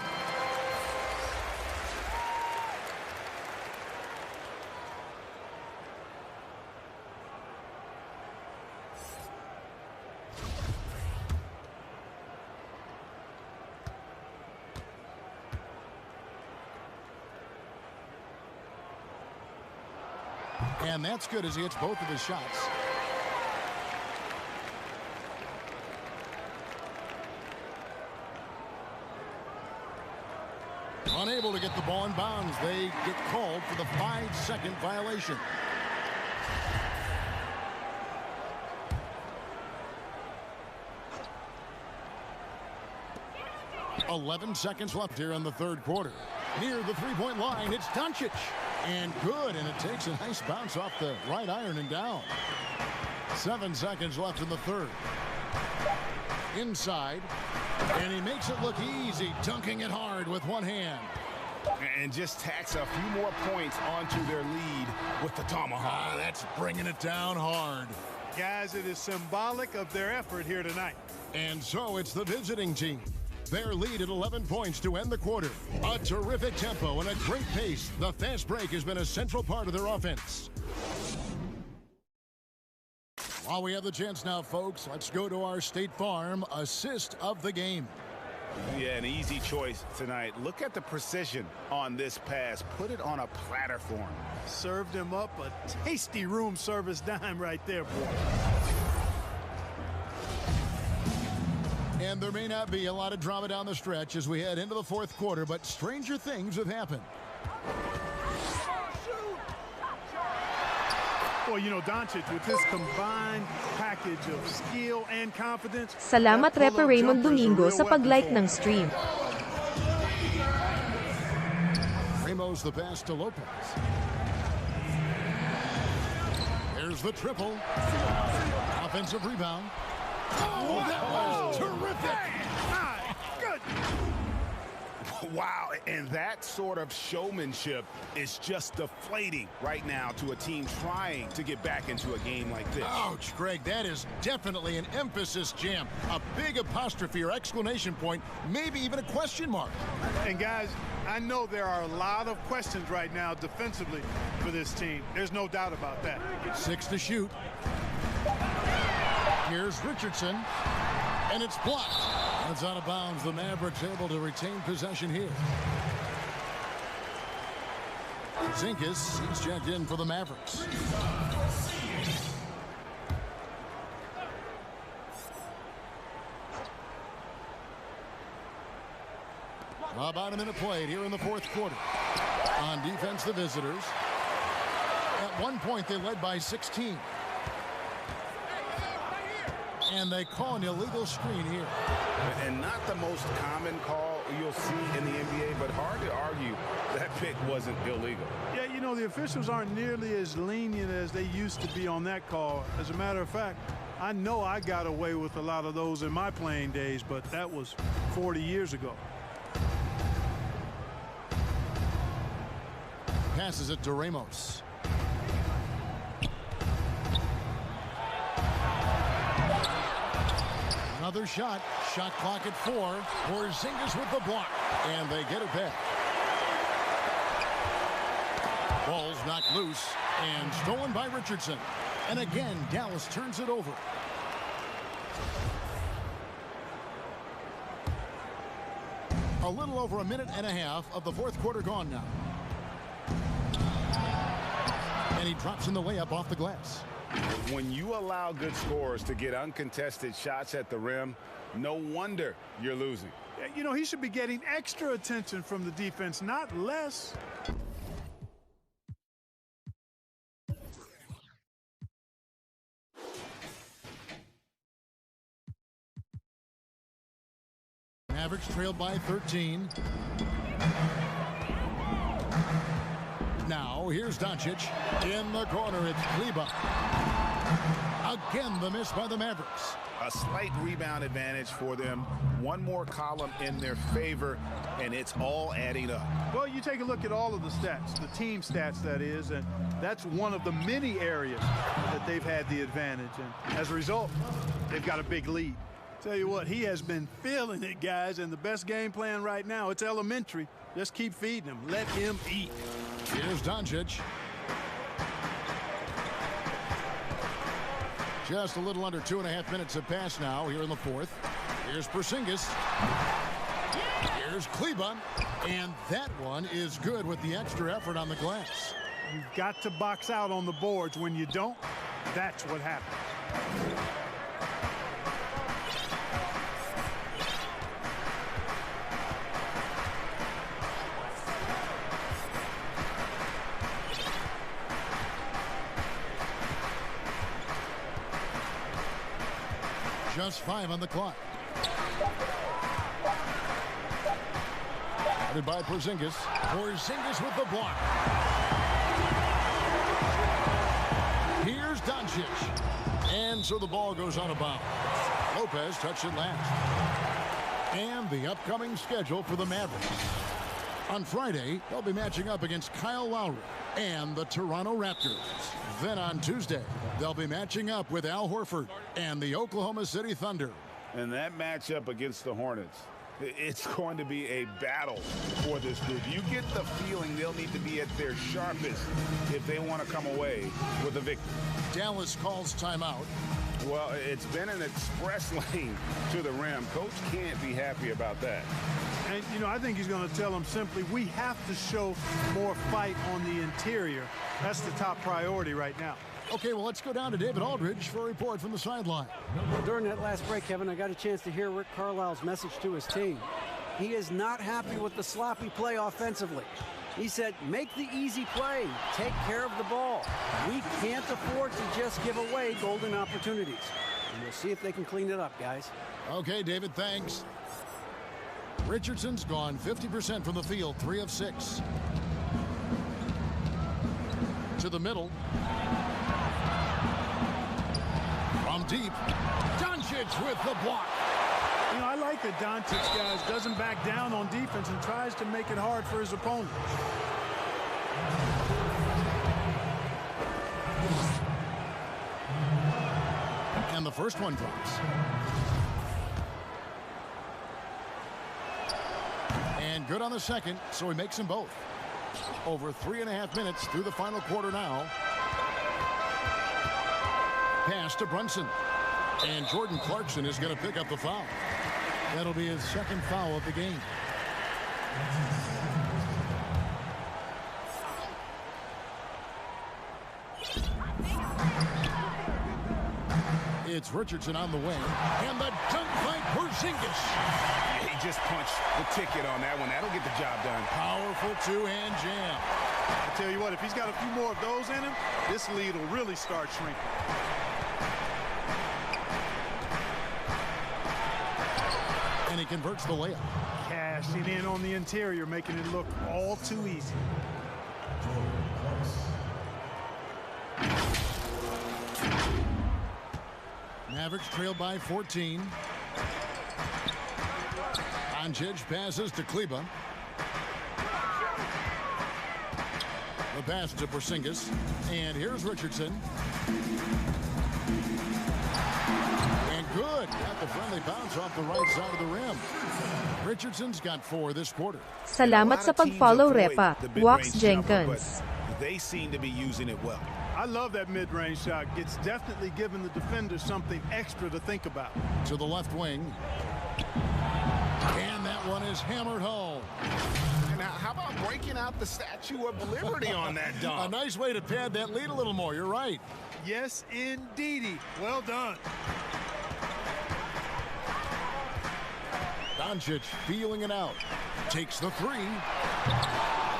And that's good as he hits both of his shots. Unable to get the ball in bounds. They get called for the 5-second violation. .11 seconds left here in the third quarter. Near the three-point line, it's Doncic. And good, and it takes a nice bounce off the right iron and down. 7 seconds left in the third. Inside, and he makes it look easy, dunking it hard with one hand. And just tacks a few more points onto their lead with the tomahawk. That's bringing it down hard. Guys, it is symbolic of their effort here tonight. And so it's the visiting team. Their lead at 11 points to end the quarter. A terrific tempo and a great pace. The fast break has been a central part of their offense. While we have the chance now, folks, let's go to our State Farm assist of the game. Yeah, an easy choice tonight. Look at the precision on this pass. Put it on a platter for him. Served him up a tasty room service dime right there, boy. And there may not be a lot of drama down the stretch as we head into the fourth quarter, but stranger things have happened. Well, you know, Doncic, with this combined package of skill and confidence. Salamat Repa Raymond Domingo sa pag-like ng stream. Ramos the pass to Lopez. There's the triple. Offensive rebound. Oh, that was terrific. Good. Wow, and that sort of showmanship is just deflating right now to a team trying to get back into a game like this. Ouch, Greg, that is definitely an emphasis jam. A big apostrophe or exclamation point, maybe even a question mark. And guys, I know there are a lot of questions right now defensively for this team. There's no doubt about that. 6 to shoot. Here's Richardson, and it's blocked. That's out of bounds. The Mavericks able to retain possession here. Zinkas, he's checked in for the Mavericks. About a minute played here in the fourth quarter. On defense, the visitors. At one point, they led by 16. And they call an illegal screen here. And not the most common call you'll see in the NBA, but hard to argue that pick wasn't illegal. Yeah, you know, the officials aren't nearly as lenient as they used to be on that call. As a matter of fact, I know I got away with a lot of those in my playing days, but that was 40 years ago. Passes it to Ramos. Another shot. Shot clock at 4. Porzingis with the block. And they get it back. Ball's knocked loose and stolen by Richardson. And again, Dallas turns it over. A little over a minute and a half of the fourth quarter gone now. And he drops in the layup off the glass. When you allow good scorers to get uncontested shots at the rim, no wonder you're losing. You know, he should be getting extra attention from the defense, not less. Mavericks trailed by 13. Now, here's Doncic. In the corner, it's Kleber. Again, the miss by the Mavericks. A slight rebound advantage for them. One more column in their favor, and it's all adding up. Well, you take a look at all of the stats, the team stats, that is, and that's one of the many areas that they've had the advantage. And as a result, they've got a big lead. Tell you what, he has been feeling it, guys, and the best game plan right now, it's elementary. Just keep feeding him. Let him eat. Here's Doncic. Just a little under 2.5 minutes have passed now here in the fourth. Here's Porzingis. Here's Kleber. And that one is good with the extra effort on the glass. You've got to box out on the boards. When you don't, that's what happens. Just 5 on the clock. Guarded by Porzingis. Porzingis with the block. Here's Doncic. And so the ball goes out of bounds. Lopez touched it last. And the upcoming schedule for the Mavericks. On Friday, they'll be matching up against Kyle Lowry and the Toronto Raptors. Then on Tuesday, they'll be matching up with Al Horford and the Oklahoma City Thunder. And that matchup against the Hornets, it's going to be a battle for this group. You get the feeling they'll need to be at their sharpest if they want to come away with a victory. Dallas calls timeout. Well, it's been an express lane to the rim. Coach can't be happy about that. And, you know, I think he's going to tell them simply, we have to show more fight on the interior. That's the top priority right now. Okay, well, let's go down to David Aldridge for a report from the sideline. During that last break, Kevin, I got a chance to hear Rick Carlisle's message to his team. He is not happy with the sloppy play offensively. He said, make the easy play. Take care of the ball. We can't afford to just give away golden opportunities. And we'll see if they can clean it up, guys. Okay, David, thanks. Richardson's gone 50% from the field, 3 of 6. To the middle. From deep. Doncic with the block. You know, I like that Doncic, guys, doesn't back down on defense and tries to make it hard for his opponent. And the first one drops. And good on the second, so he makes them both. Over 3.5 minutes through the final quarter now. Pass to Brunson. And Jordan Clarkson is going to pick up the foul. That'll be his second foul of the game. It's Richardson on the wing. And the dunk by Porzingis. He just punched the ticket on that one. That'll get the job done. Powerful two-hand jam. I tell you what, if he's got a few more of those in him, this lead will really start shrinking. And he converts the layup. Cashing in on the interior, making it look all too easy. Mavericks trailed by 14. Doncic passes to Kleba. The pass to Porzingis. And here's Richardson. And good. Got the friendly bounce off the right side of the rim. Richardson's got 4 this quarter. Salamat sa pag-follow, Repa. Wax Jenkins. They seem to be using it well. I love that mid-range shot. It's definitely giving the defender something extra to think about. To the left wing. And that one is hammered home. Now, how about breaking out the Statue of Liberty on that dunk? A nice way to pad that lead a little more. You're right. Yes, indeedy. Well done. Doncic feeling it out. Takes the 3.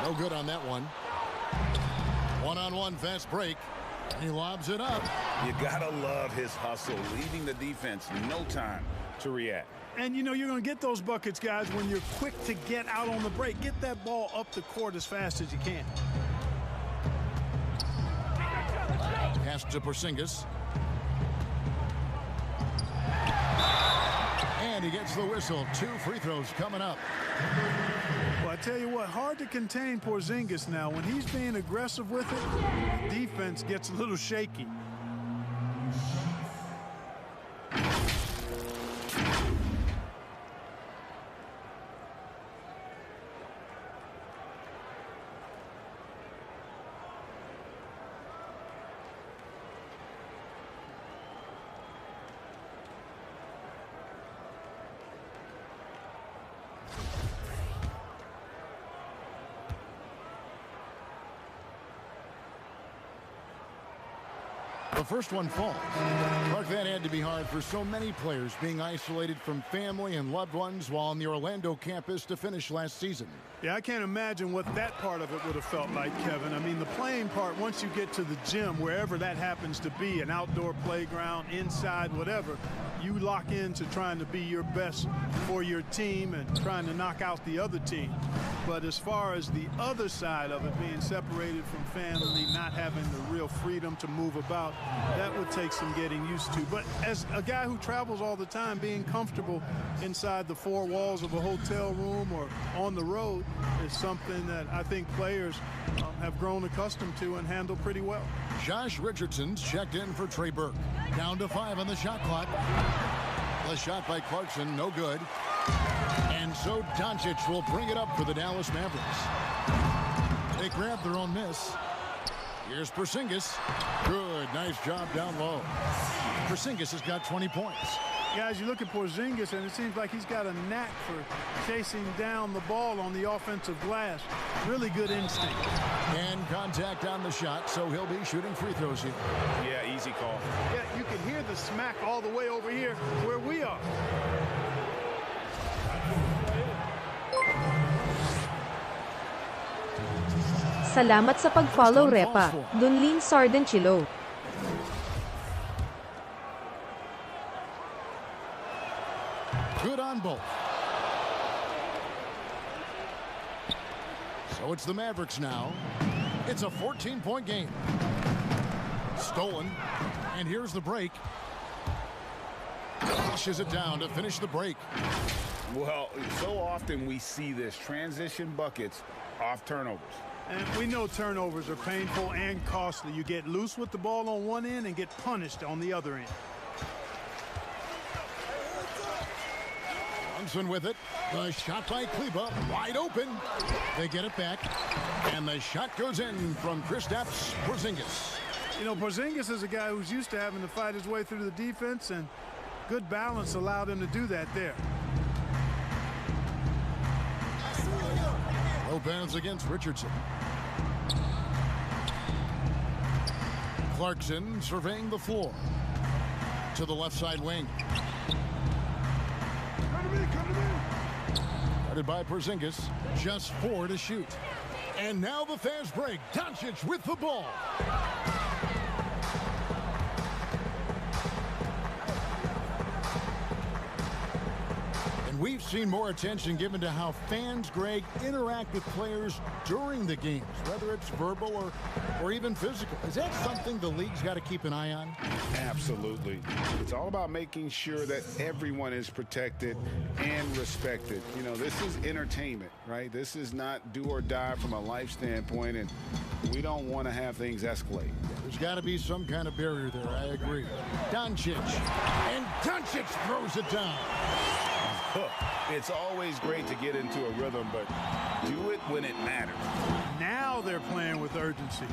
No good on that one. One-on-one fast break. He lobs it up. You gotta love his hustle, leaving the defense no time to react. And you know you're going to get those buckets, guys, when you're quick to get out on the break. Get that ball up the court as fast as you can. Pass to Porzingis. And he gets the whistle. 2 free throws coming up. Well, I tell you what, hard to contain Porzingis now. When he's being aggressive with it, the defense gets a little shaky. The first one falls. Mark, that had to be hard for so many players being isolated from family and loved ones while on the Orlando campus to finish last season. Yeah, I can't imagine what that part of it would have felt like, Kevin. I mean, the playing part, once you get to the gym, wherever that happens to be, an outdoor playground, inside, whatever, you lock into trying to be your best for your team and trying to knock out the other team. But as far as the other side of it, being separated from family, not having the real freedom to move about, that would take some getting used to. But as a guy who travels all the time, being comfortable inside the 4 walls of a hotel room or on the road is something that I think players have grown accustomed to and handle pretty well. Josh Richardson's checked in for Trey Burke. Down to 5 on the shot clock. The shot by Clarkson, no good. And so Doncic will bring it up for the Dallas Mavericks. They grab their own miss. Here's Porzingis. Good, nice job down low. Porzingis has got 20 points. Guys, you look at Porzingis, and it seems like he's got a knack for chasing down the ball on the offensive glass. Really good instinct. And contact on the shot, so he'll be shooting free throws here. Yeah, easy call. Yeah, you can hear the smack all the way over here where we are. Salamat sa pag-follow Repa, Dunlin Sardenchilo. Good on both. So it's the Mavericks now. It's a 14-point game. Stolen. And here's the break. Pushes it down to finish the break. Well, so often we see this transition buckets off turnovers. And we know turnovers are painful and costly. You get loose with the ball on one end and get punished on the other end. Johnson with it. The shot by Kleba, wide open. They get it back. And the shot goes in from Kristaps Porzingis. You know, Porzingis is a guy who's used to having to fight his way through the defense, and good balance allowed him to do that there. Lopez against Richardson. Clarkson surveying the floor. To the left side wing. Guarded by Porzingis. Just 4 to shoot. And now the fast break. Doncic with the ball. We've seen more attention given to how fans, Greg, interact with players during the games, whether it's verbal or even physical. Is that something the league's got to keep an eye on? Absolutely. It's all about making sure that everyone is protected and respected. You know, this is entertainment, right? This is not do or die from a life standpoint, and we don't want to have things escalate. There's got to be some kind of barrier there, I agree. Doncic, and Doncic throws it down. It's always great to get into a rhythm, but do it when it matters. Now they're playing with urgency.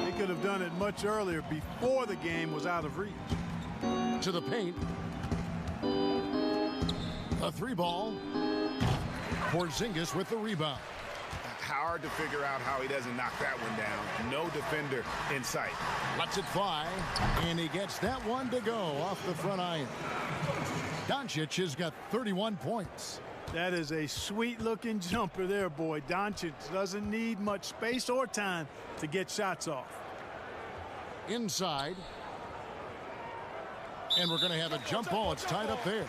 They could have done it much earlier before the game was out of reach. To the paint. A 3-ball. Porzingis with the rebound. Hard to figure out how he doesn't knock that one down. No defender in sight. Lets it fly, and he gets that one to go off the front iron. Doncic has got 31 points. That is a sweet-looking jumper there, boy. Doncic doesn't need much space or time to get shots off. Inside. And we're going to have a jump ball. It's tied up there.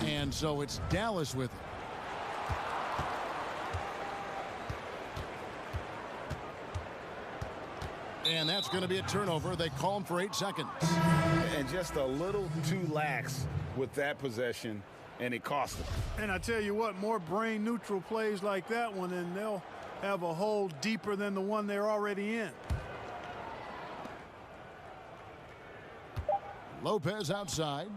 And so it's Dallas with it. And that's going to be a turnover. They call him for 8 seconds. And just a little too lax with that possession, and it cost them. And I tell you what, more brain neutral plays like that one, and they'll have a hole deeper than the one they're already in. Lopez outside.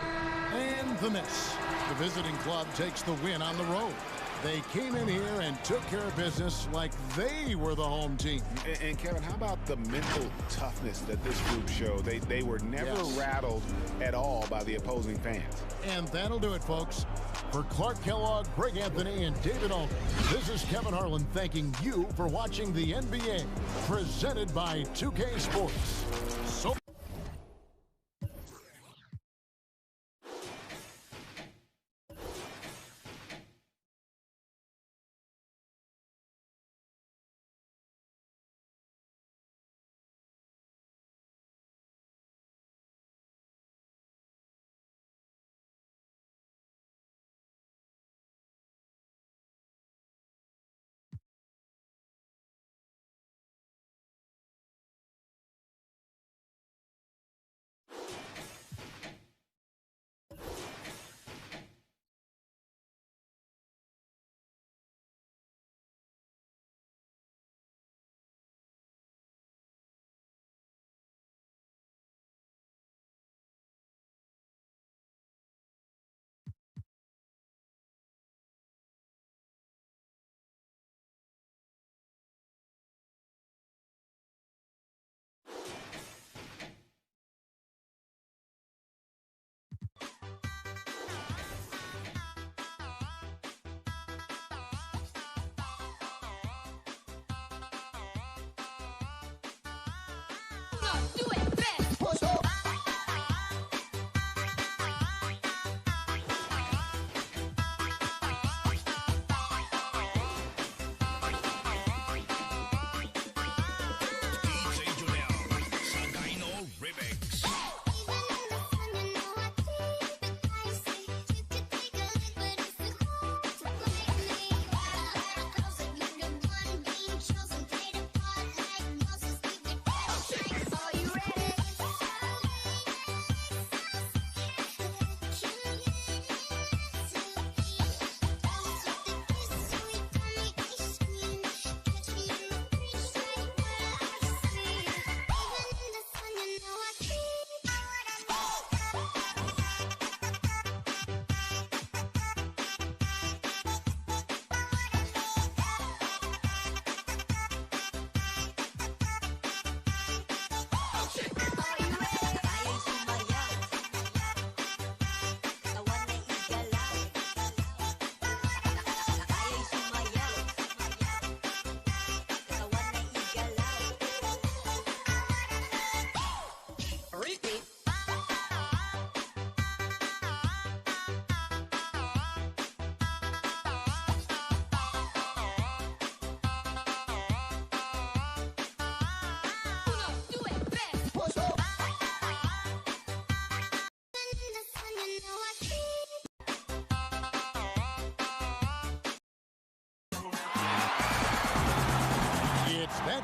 And the miss. The visiting club takes the win on the road. They came in here and took care of business like they were the home team. And Kevin, how about the mental toughness that this group showed? They were never rattled at all by the opposing fans. And that'll do it, folks. For Clark Kellogg, Greg Anthony, and David Aldridge, this is Kevin Harlan thanking you for watching the NBA, presented by 2K Sports. So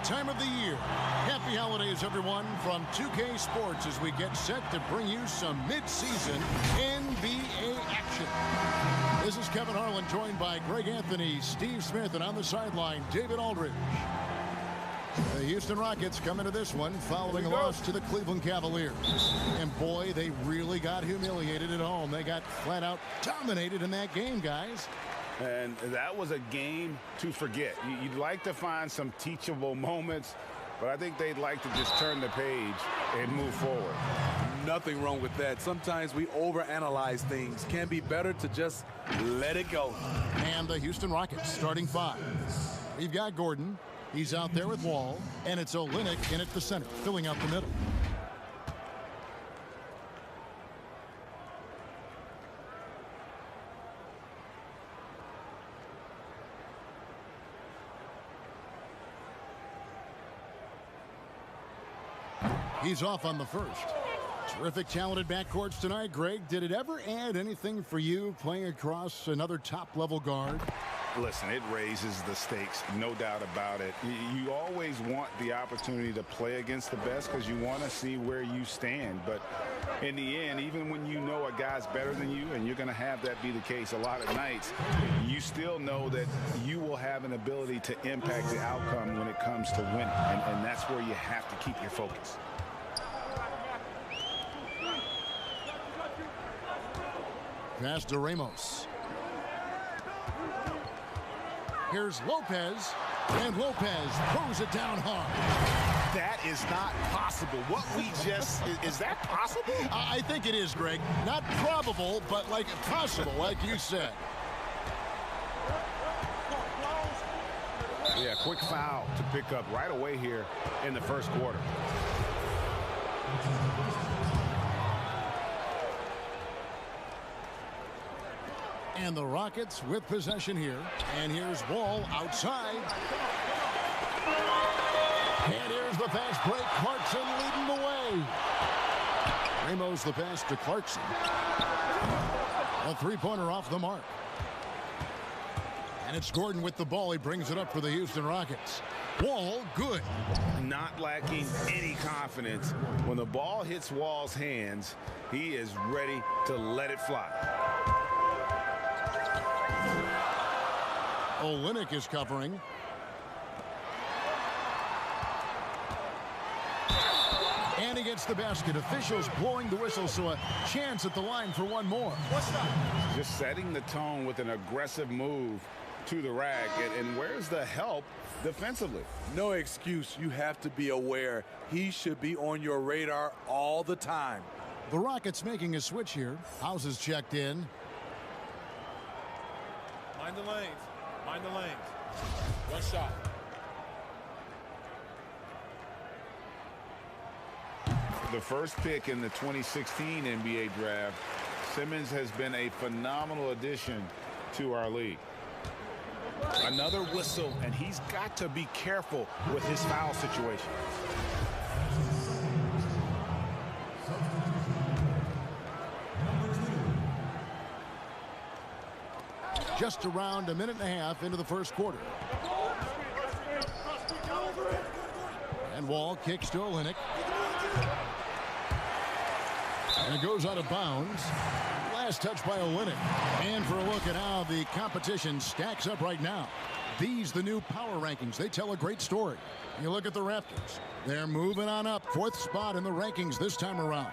time of the year. Happy holidays, everyone, from 2K Sports as we get set to bring you some mid-season NBA action. This is Kevin Harlan, joined by Greg Anthony, Steve Smith, and on the sideline, David Aldridge. The Houston Rockets come into this one following a loss to the Cleveland Cavaliers. And boy, they really got humiliated at home. They got flat out dominated in that game, guys. And that was a game to forget. You'd like to find some teachable moments, but I think they'd like to just turn the page and move forward. Nothing wrong with that. Sometimes we overanalyze things. Can be better to just let it go. And the Houston Rockets starting five. We've got Gordon. He's out there with Wall, and it's Olynyk in at the center, filling out the middle. He's off on the first. Terrific, talented backcourts tonight. Greg, did it ever add anything for you playing across another top-level guard? Listen, it raises the stakes, no doubt about it. You always want the opportunity to play against the best because you want to see where you stand. But in the end, even when you know a guy's better than you, and you're going to have that be the case a lot of nights, you still know that you will have an ability to impact the outcome when it comes to winning. And that's where you have to keep your focus. Pass to Ramos. Here's Lopez, and Lopez throws it down hard. That is not possible. What we just, is that possible? I think it is, Greg. Not probable, but like possible, like you said. Yeah, quick foul to pick up right away here in the first quarter. And the Rockets with possession here. And here's Wall outside. And here's the fast break. Clarkson leading the way. Ramos the pass to Clarkson. A three-pointer off the mark. And it's Gordon with the ball. He brings it up for the Houston Rockets. Wall, good. Not lacking any confidence. When the ball hits Wall's hands, he is ready to let it fly. Olynyk is covering. And he gets the basket. Officials blowing the whistle, so a chance at the line for one more. Just setting the tone with an aggressive move to the rack. And where's the help defensively? No excuse. You have to be aware. He should be on your radar all the time. The Rockets making a switch here. House is checked in. Mind the lanes. Mind the lanes. One shot. The first pick in the 2016 NBA draft, Simmons has been a phenomenal addition to our league. Another whistle, and he's got to be careful with his foul situation. Just around a minute and a half into the first quarter. And Wall kicks to Olynyk. And it goes out of bounds. Last touch by Olynyk. And for a look at how the competition stacks up right now. These, the new power rankings, they tell a great story. You look at the Raptors. They're moving on up. 4th spot in the rankings this time around.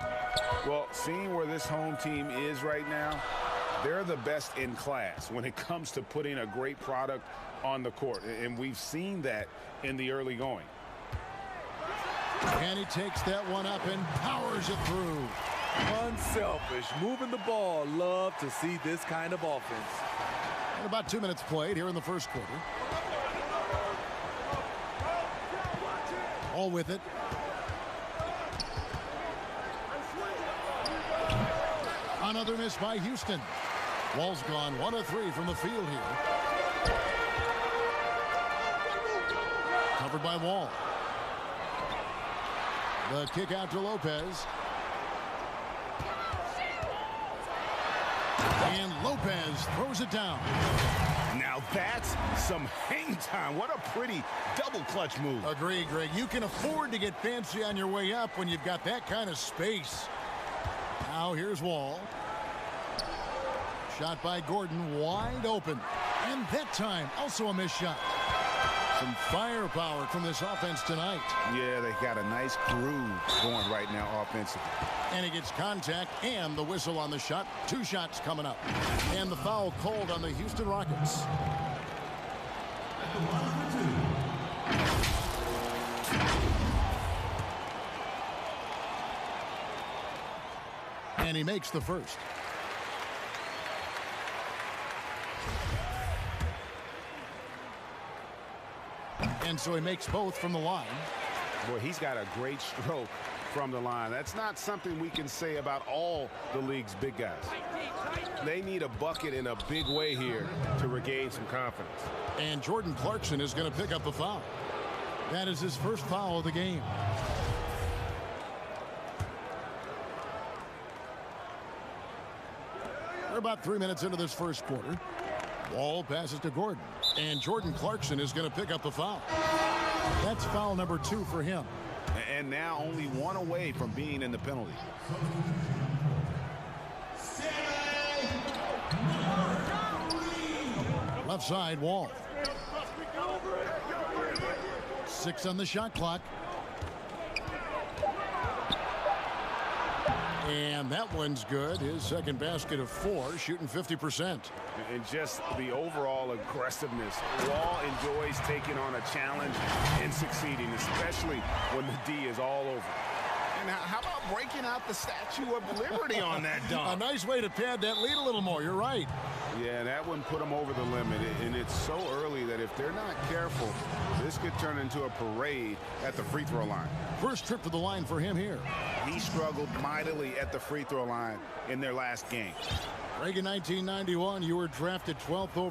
Well, seeing where this home team is right now, they're the best in class when it comes to putting a great product on the court. And we've seen that in the early going. And he takes that one up and powers it through. Unselfish, moving the ball. Love to see this kind of offense. And about 2 minutes played here in the first quarter. All with it. Another miss by Houston. Wall's gone 1 of 3 from the field here. Covered by Wall. The kick out to Lopez. And Lopez throws it down. Now that's some hang time. What a pretty double clutch move. Agree, Greg. You can afford to get fancy on your way up when you've got that kind of space. Now here's Wall. Shot by Gordon, wide open. And that time, also a missed shot. Some firepower from this offense tonight. Yeah, they got a nice groove going right now offensively. And he gets contact and the whistle on the shot. 2 shots coming up. And the foul called on the Houston Rockets. And he makes the first. And so he makes both from the line. Boy, he's got a great stroke from the line. That's not something we can say about all the league's big guys. They need a bucket in a big way here to regain some confidence. And Jordan Clarkson is going to pick up the foul. That is his first foul of the game. We're about 3 minutes into this first quarter. Wall passes to Gordon. And Jordan Clarkson is going to pick up the foul. That's foul number 2 for him. And now only 1 away from being in the penalty. Left side, Wall. 6 on the shot clock. And that one's good. His second basket of 4, shooting 50%. And just the overall aggressiveness. Wall enjoys taking on a challenge and succeeding, especially when the D is all over. And how about breaking out the Statue of Liberty on that dunk? A nice way to pad that lead a little more. You're right. Yeah, that one put them over the limit. And it's so early that if they're not careful, this could turn into a parade at the free throw line. First trip to the line for him here. He struggled mightily at the free throw line in their last game. Greg, in 1991, you were drafted 12th